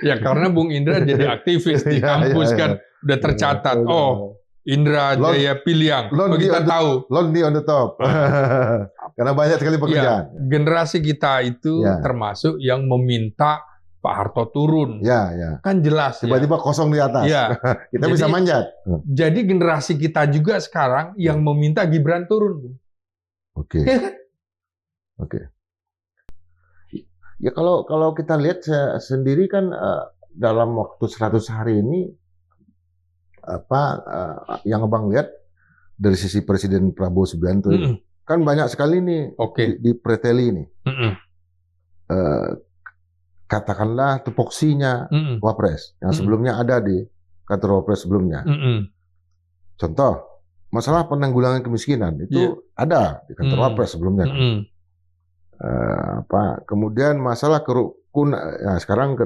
Ya karena Bung Indra jadi aktivis di kampus kan. Udah tercatat. Oh, Indra Jaya Piliang. Kita tahu. Lonely on the top. Karena banyak sekali pekerjaan. Ya, generasi kita itu termasuk yang meminta Pak Harto turun. Ya. Kan jelas. Tiba-tiba kosong di atas. Ya. Kita bisa manjat. Jadi generasi kita juga sekarang yang meminta Gibran turun. Oke. Ya kalau kita lihat sendiri kan dalam waktu 100 hari ini yang Abang lihat dari sisi Presiden Prabowo Subianto ini kan banyak sekali nih di preteli ini. Katakanlah tupoksinya Wapres yang sebelumnya ada di kantor Wapres sebelumnya. Contoh masalah penanggulangan kemiskinan itu ada di kantor Wapres sebelumnya. Kemudian masalah kerukunan, nah sekarang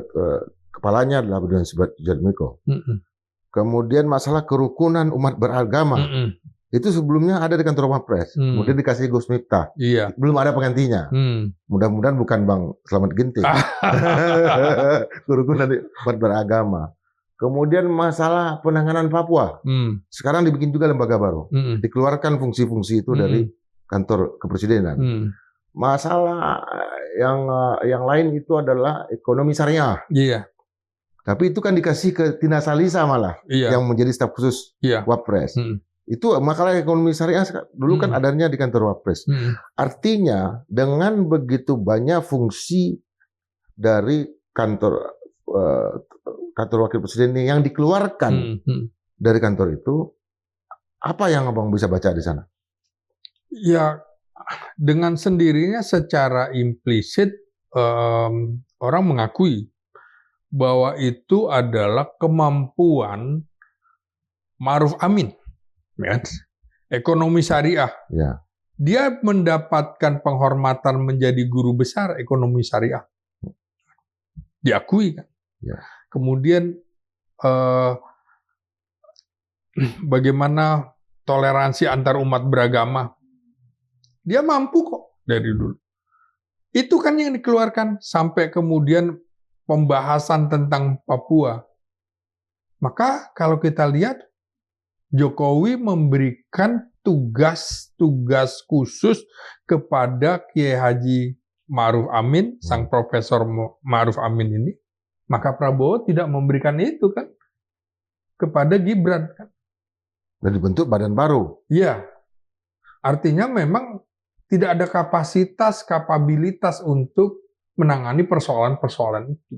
kepalanya adalah Budi Sujatmiko. Kemudian masalah kerukunan umat beragama, itu sebelumnya ada di kantor Wapres. Kemudian dikasih Gus Miftah. Belum ada penggantinya. Mudah-mudahan bukan Bang Slamet Ginting. Kerukunan umat beragama. Kemudian masalah penanganan Papua. Sekarang dibikin juga lembaga baru. Dikeluarkan fungsi-fungsi itu dari kantor kepresidenan. Masalah yang lain itu adalah ekonomi syariah. Tapi itu kan dikasih ke Tina Salisa malah, yang menjadi staf khusus Wapres. Itu makalah ekonomi syariah dulu kan adanya di kantor Wapres. Artinya dengan begitu banyak fungsi dari kantor wakil presiden ini yang dikeluarkan dari kantor itu, apa yang Abang bisa baca di sana? Ya, dengan sendirinya secara implisit orang mengakui bahwa itu adalah kemampuan Ma'ruf Amin, ya, ekonomi syariah. Dia mendapatkan penghormatan menjadi guru besar ekonomi syariah, diakui kan. Kemudian bagaimana toleransi antar umat beragama, dia mampu kok dari dulu. Itu kan yang dikeluarkan sampai kemudian pembahasan tentang Papua. Maka kalau kita lihat, Jokowi memberikan tugas-tugas khusus kepada Kiai Haji Ma'ruf Amin, sang Profesor Ma'ruf Amin ini. Maka Prabowo tidak memberikan itu kan kepada Gibran kan. Dan dibentuk badan baru. Iya. Artinya memang tidak ada kapabilitas untuk menangani persoalan-persoalan itu.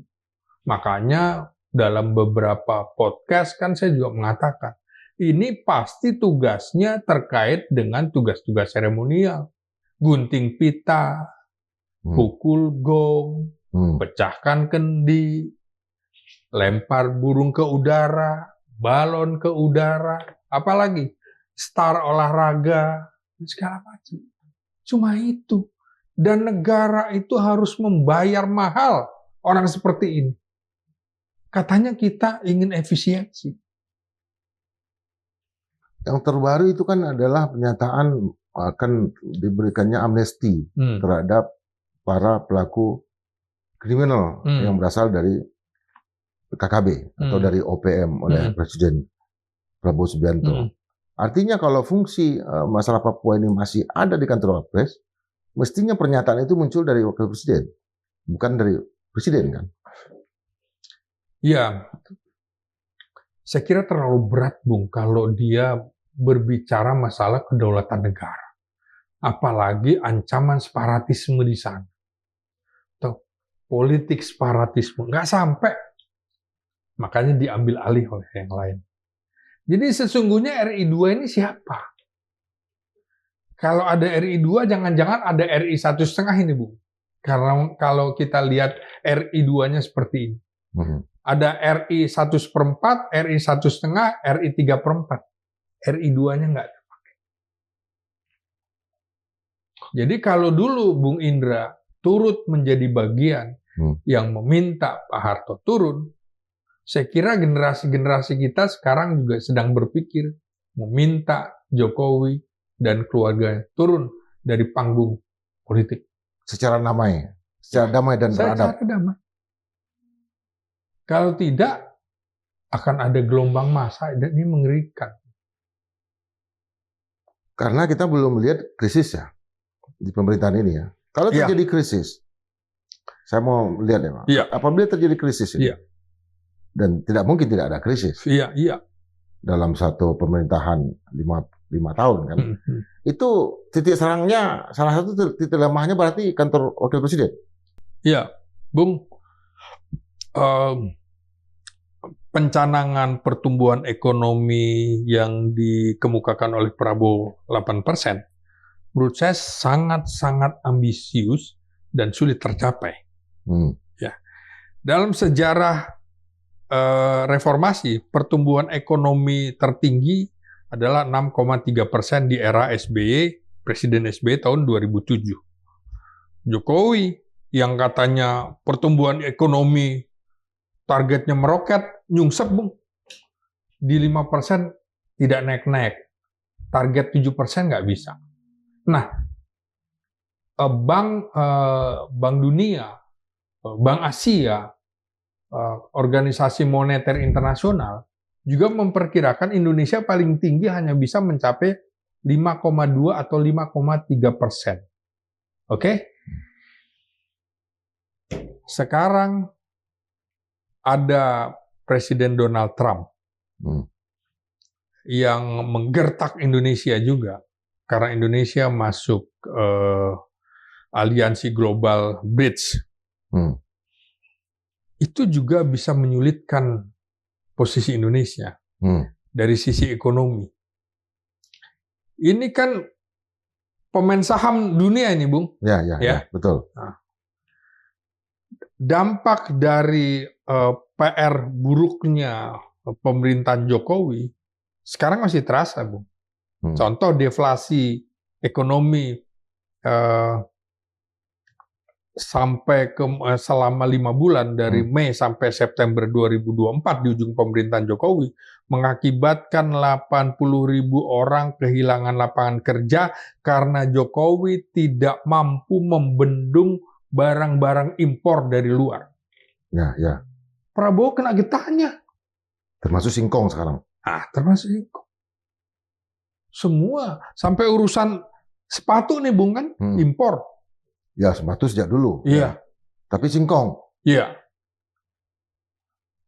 Makanya dalam beberapa podcast kan saya juga mengatakan, ini pasti tugasnya terkait dengan tugas-tugas seremonial. Gunting pita, pukul gong, pecahkan kendi, lempar burung ke udara, balon ke udara, apalagi star olahraga, segala macam. Cuma itu. Dan negara itu harus membayar mahal orang seperti ini. Katanya kita ingin efisiensi. Yang terbaru itu kan adalah pernyataan akan diberikannya amnesti terhadap para pelaku kriminal yang berasal dari KKB atau dari OPM oleh Presiden Prabowo Subianto. Artinya kalau fungsi masalah Papua ini masih ada di kantor Wapres, mestinya pernyataan itu muncul dari wakil presiden, bukan dari presiden kan? Ya, saya kira terlalu berat, Bung, kalau dia berbicara masalah kedaulatan negara. Apalagi ancaman separatisme di sana. Atau politik separatisme. Nggak sampai. Makanya diambil alih oleh yang lain. Jadi sesungguhnya RI2 ini siapa? Kalau ada RI2, jangan-jangan ada RI 1,5 ini, Bu. Karena kalau kita lihat RI2-nya seperti ini. Ada RI 1/4, RI 1,5, RI 3/4. RI2-nya nggak terpakai. Jadi kalau dulu Bung Indra turut menjadi bagian yang meminta Pak Harto turun, saya kira generasi-generasi kita sekarang juga sedang berpikir meminta Jokowi dan keluarganya turun dari panggung politik. Secara damai dan beradab. Secara damai. Kalau tidak, akan ada gelombang massa dan ini mengerikan. Karena kita belum melihat krisis ya di pemerintahan ini ya. Kalau terjadi krisis, saya mau lihat ya Pak. Apabila terjadi krisis ini, dan tidak mungkin tidak ada krisis. Dalam satu pemerintahan 5 tahun kan. Itu titik serangnya, salah satu titik lemahnya berarti kantor wakil presiden. Iya, Bung. Pencanangan pertumbuhan ekonomi yang dikemukakan oleh Prabowo 8%, menurut saya sangat-sangat ambisius dan sulit tercapai. Ya. Dalam sejarah reformasi, pertumbuhan ekonomi tertinggi adalah 6,3% di era SBY, Presiden SBY tahun 2007. Jokowi yang katanya pertumbuhan ekonomi targetnya meroket, nyungsep Bung. Di 5% tidak naik-naik. Target 7% nggak bisa. Nah, Bank Dunia, Bank Asia, Organisasi Moneter Internasional juga memperkirakan Indonesia paling tinggi hanya bisa mencapai 5,2 atau 5,3%. Oke? Sekarang ada Presiden Donald Trump yang menggertak Indonesia juga karena Indonesia masuk aliansi global BRICS. Itu juga bisa menyulitkan posisi Indonesia dari sisi ekonomi. Ini kan pemain saham dunia ini, Bung. Ya, betul. Nah, dampak dari PR buruknya pemerintahan Jokowi sekarang masih terasa, Bung. Contoh deflasi ekonomi sampai selama 5 bulan dari Mei sampai September 2024 di ujung pemerintahan Jokowi mengakibatkan 80.000 orang kehilangan lapangan kerja karena Jokowi tidak mampu membendung barang-barang impor dari luar. Ya. Prabowo kena getahnya. Termasuk singkong sekarang. Termasuk singkong. Semua sampai urusan sepatu nih Bung kan impor. Ya, sepatu sejak dulu. Iya. Tapi singkong. Iya.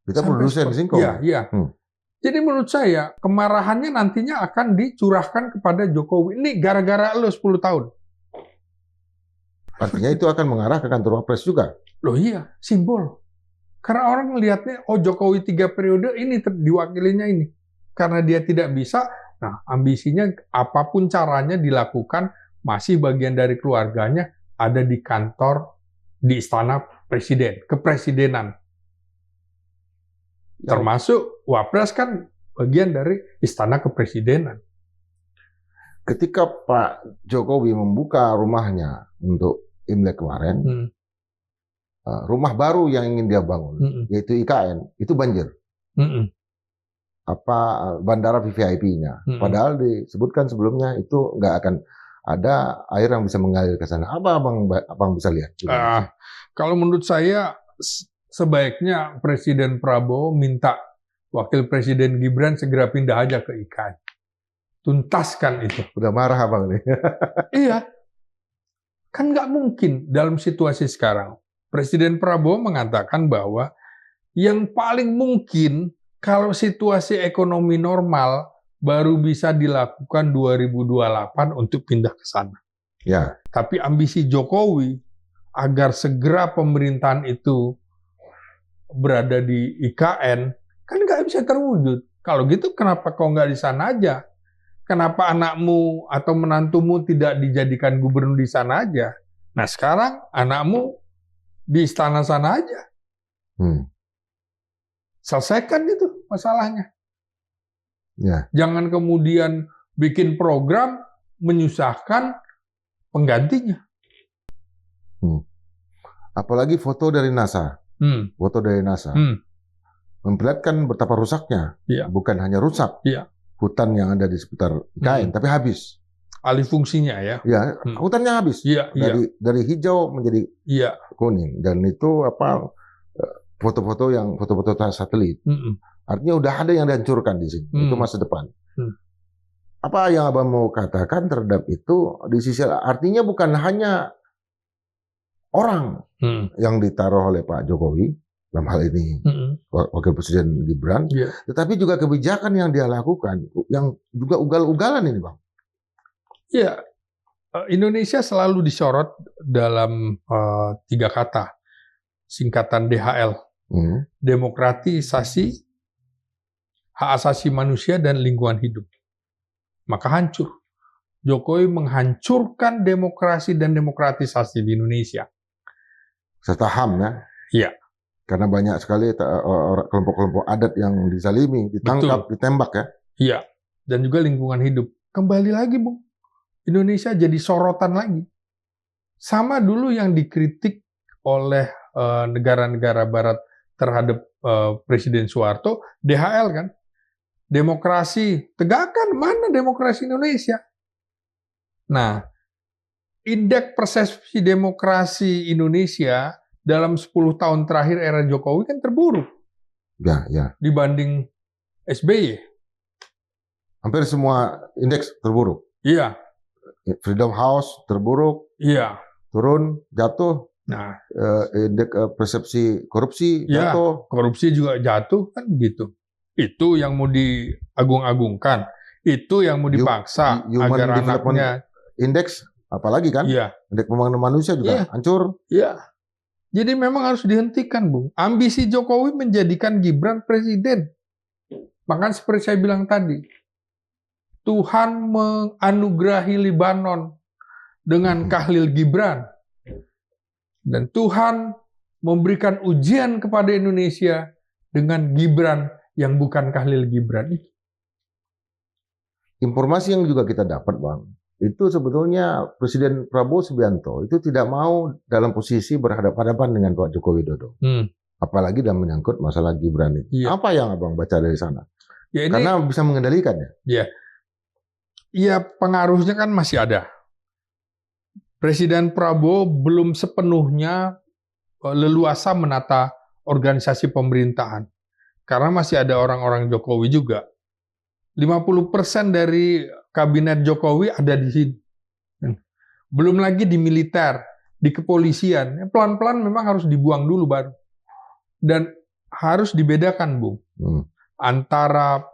Kita produsen singkong. Iya. Jadi menurut saya kemarahannya nantinya akan dicurahkan kepada Jokowi. Ini gara-gara lo 10 tahun. Artinya itu akan mengarah ke kantor Wapres juga. Loh iya, simbol. Karena orang melihatnya, oh Jokowi 3 periode ini diwakilinya ini. Karena dia tidak bisa, nah ambisinya apapun caranya dilakukan, masih bagian dari keluarganya, ada di kantor, di istana presiden, kepresidenan. Ya. Termasuk Wapres kan bagian dari istana kepresidenan. Ketika Pak Jokowi membuka rumahnya untuk Imlek kemarin, rumah baru yang ingin dia bangun, yaitu IKN, itu banjir. Bandara VVIP-nya. Padahal disebutkan sebelumnya itu nggak akan ada air yang bisa mengalir ke sana. Apa abang bisa lihat? Kalau menurut saya sebaiknya Presiden Prabowo minta Wakil Presiden Gibran segera pindah aja ke IKN. Tuntaskan itu. Udah marah abang nih. Iya. Kan nggak mungkin dalam situasi sekarang. Presiden Prabowo mengatakan bahwa yang paling mungkin kalau situasi ekonomi normal baru bisa dilakukan 2028 untuk pindah ke sana. Ya. Tapi ambisi Jokowi agar segera pemerintahan itu berada di IKN kan nggak bisa terwujud. Kalau gitu kenapa kau nggak di sana aja? Kenapa anakmu atau menantumu tidak dijadikan gubernur di sana aja? Nah sekarang anakmu di istana sana aja. Selesaikan itu masalahnya. Ya. Jangan kemudian bikin program menyusahkan penggantinya. Apalagi foto dari NASA. Foto dari NASA. Memperlihatkan betapa rusaknya. Ya. Bukan hanya rusak. Ya. Hutan yang ada di sekitar IKN, tapi habis. Alih fungsinya ya. Ya, hutannya habis. Ya, dari hijau menjadi kuning. Dan itu foto-foto satelit. Artinya udah ada yang dihancurkan di sini. Itu masa depan. Apa yang abang mau katakan terhadap itu di sisi artinya bukan hanya orang yang ditaruh oleh Pak Jokowi dalam hal ini Wakil Presiden Gibran, tetapi juga kebijakan yang dia lakukan yang juga ugal-ugalan ini Bang. Ya, Indonesia selalu disorot dalam 3 kata, singkatan DHL, demokratisasi, hak asasi manusia, dan lingkungan hidup. Maka hancur. Jokowi menghancurkan demokrasi dan demokratisasi di Indonesia. Serta HAM ya? Iya. Karena banyak sekali kelompok-kelompok adat yang dizalimi, ditangkap, ditembak ya? Iya. dan juga lingkungan hidup. Kembali lagi, Bung, Indonesia jadi sorotan lagi. Sama dulu yang dikritik oleh negara-negara Barat terhadap Presiden Soeharto, DHL kan, demokrasi tegakkan, mana demokrasi Indonesia? Nah, indeks persepsi demokrasi Indonesia dalam 10 tahun terakhir era Jokowi kan terburuk. Ya. Dibanding SBY. Hampir semua indeks terburuk. Iya. Freedom House terburuk. Iya. Turun, jatuh. Nah, indeks persepsi korupsi jatuh. Korupsi juga jatuh kan gitu. Itu yang mau diagung-agungkan. Itu yang mau dipaksa Human agar Development anaknya. Index apalagi kan? Iya. Indeks pembangunan manusia juga hancur. Iya. Jadi memang harus dihentikan, Bung. Ambisi Jokowi menjadikan Gibran presiden. Makanya seperti saya bilang tadi, Tuhan menganugerahi Libanon dengan Khalil Gibran. Dan Tuhan memberikan ujian kepada Indonesia dengan Gibran yang bukan Khalil Gibran. Informasi yang juga kita dapat, Bang, itu sebetulnya Presiden Prabowo Subianto itu tidak mau dalam posisi berhadapan-hadapan dengan Pak Joko Widodo. Apalagi dalam menyangkut masalah Gibran itu. Apa yang Abang baca dari sana? Ya, ini, karena bisa mengendalikan ya? Iya, pengaruhnya kan masih ada. Presiden Prabowo belum sepenuhnya leluasa menata organisasi pemerintahan. Karena masih ada orang-orang Jokowi juga. 50% dari kabinet Jokowi ada di sini. Belum lagi di militer, di kepolisian. Pelan-pelan memang harus dibuang dulu baru. Dan harus dibedakan, Bung. Antara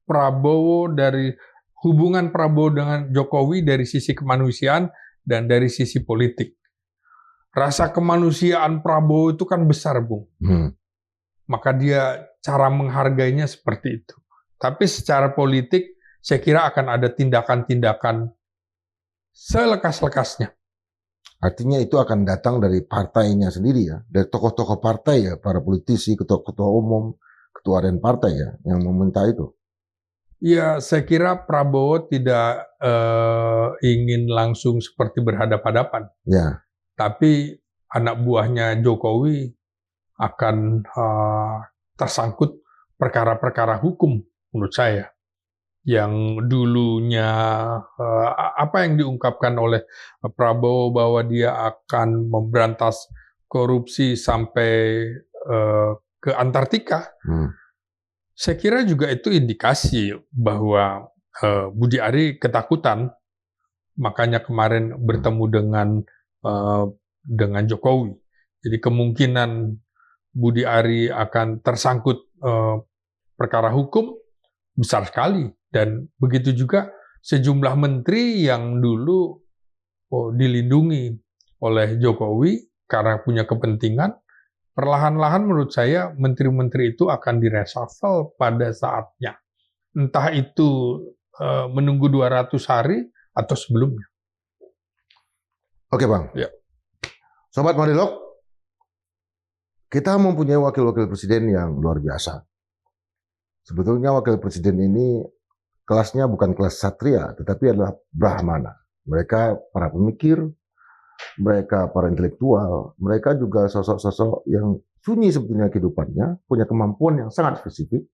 Prabowo hubungan Prabowo dengan Jokowi dari sisi kemanusiaan dan dari sisi politik. Rasa kemanusiaan Prabowo itu kan besar, Bung. Maka dia cara menghargainya seperti itu. Tapi secara politik, saya kira akan ada tindakan-tindakan selekas-lekasnya. Artinya itu akan datang dari partainya sendiri ya, dari tokoh-tokoh partai ya, para politisi, ketua-ketua umum, ketua harian partai ya, yang meminta itu. Ya, saya kira Prabowo tidak ingin langsung seperti berhadapan-hadapan. Ya. Tapi anak buahnya Jokowi akan tersangkut perkara-perkara hukum menurut saya. Yang dulunya apa yang diungkapkan oleh Prabowo bahwa dia akan memberantas korupsi sampai ke Antartika. Saya kira juga itu indikasi bahwa Budi Ari ketakutan, makanya kemarin bertemu dengan Jokowi. Jadi kemungkinan Budi Ari akan tersangkut perkara hukum besar sekali. Dan begitu juga sejumlah menteri yang dulu dilindungi oleh Jokowi karena punya kepentingan. Perlahan-lahan menurut saya menteri-menteri itu akan direshuffle pada saatnya. Entah itu menunggu 200 hari atau sebelumnya. Oke, Bang. Ya. Sobat Marilog, kita mempunyai wakil-wakil presiden yang luar biasa. Sebetulnya wakil presiden ini kelasnya bukan kelas satria, tetapi adalah brahmana. Mereka para pemikir, mereka para intelektual, mereka juga sosok-sosok yang sunyi sebetulnya kehidupannya, punya kemampuan yang sangat spesifik.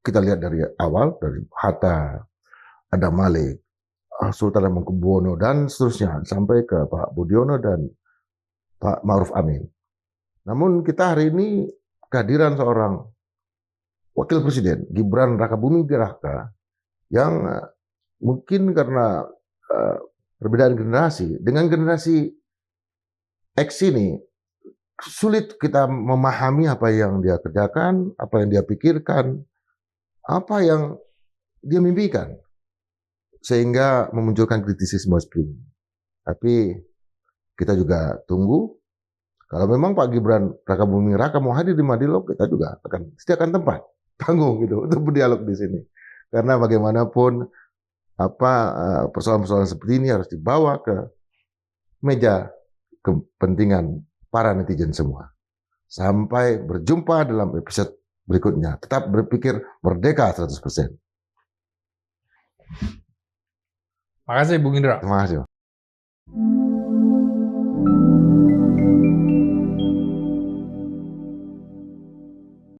Kita lihat dari awal, dari Hatta, Adam Malik, Sultan Hamengkubuwono, dan seterusnya, sampai ke Pak Budiono dan Pak Ma'ruf Amin. Namun kita hari ini kehadiran seorang wakil presiden, Gibran Rakabuming Raka, yang mungkin karena perbedaan generasi, dengan generasi X ini, sulit kita memahami apa yang dia kerjakan, apa yang dia pikirkan, apa yang dia mimpikan, sehingga memunculkan kritisisme seperti ini. Tapi kita juga tunggu, kalau memang Pak Gibran Rakabuming Raka mau hadir di Madilog, kita juga akan sediakan tempat panggung gitu untuk berdialog di sini. Karena bagaimanapun persoalan-persoalan seperti ini harus dibawa ke meja kepentingan para netizen semua. Sampai berjumpa dalam episode berikutnya. Tetap berpikir merdeka 100%. Makasih Bung Indra. Terima kasih.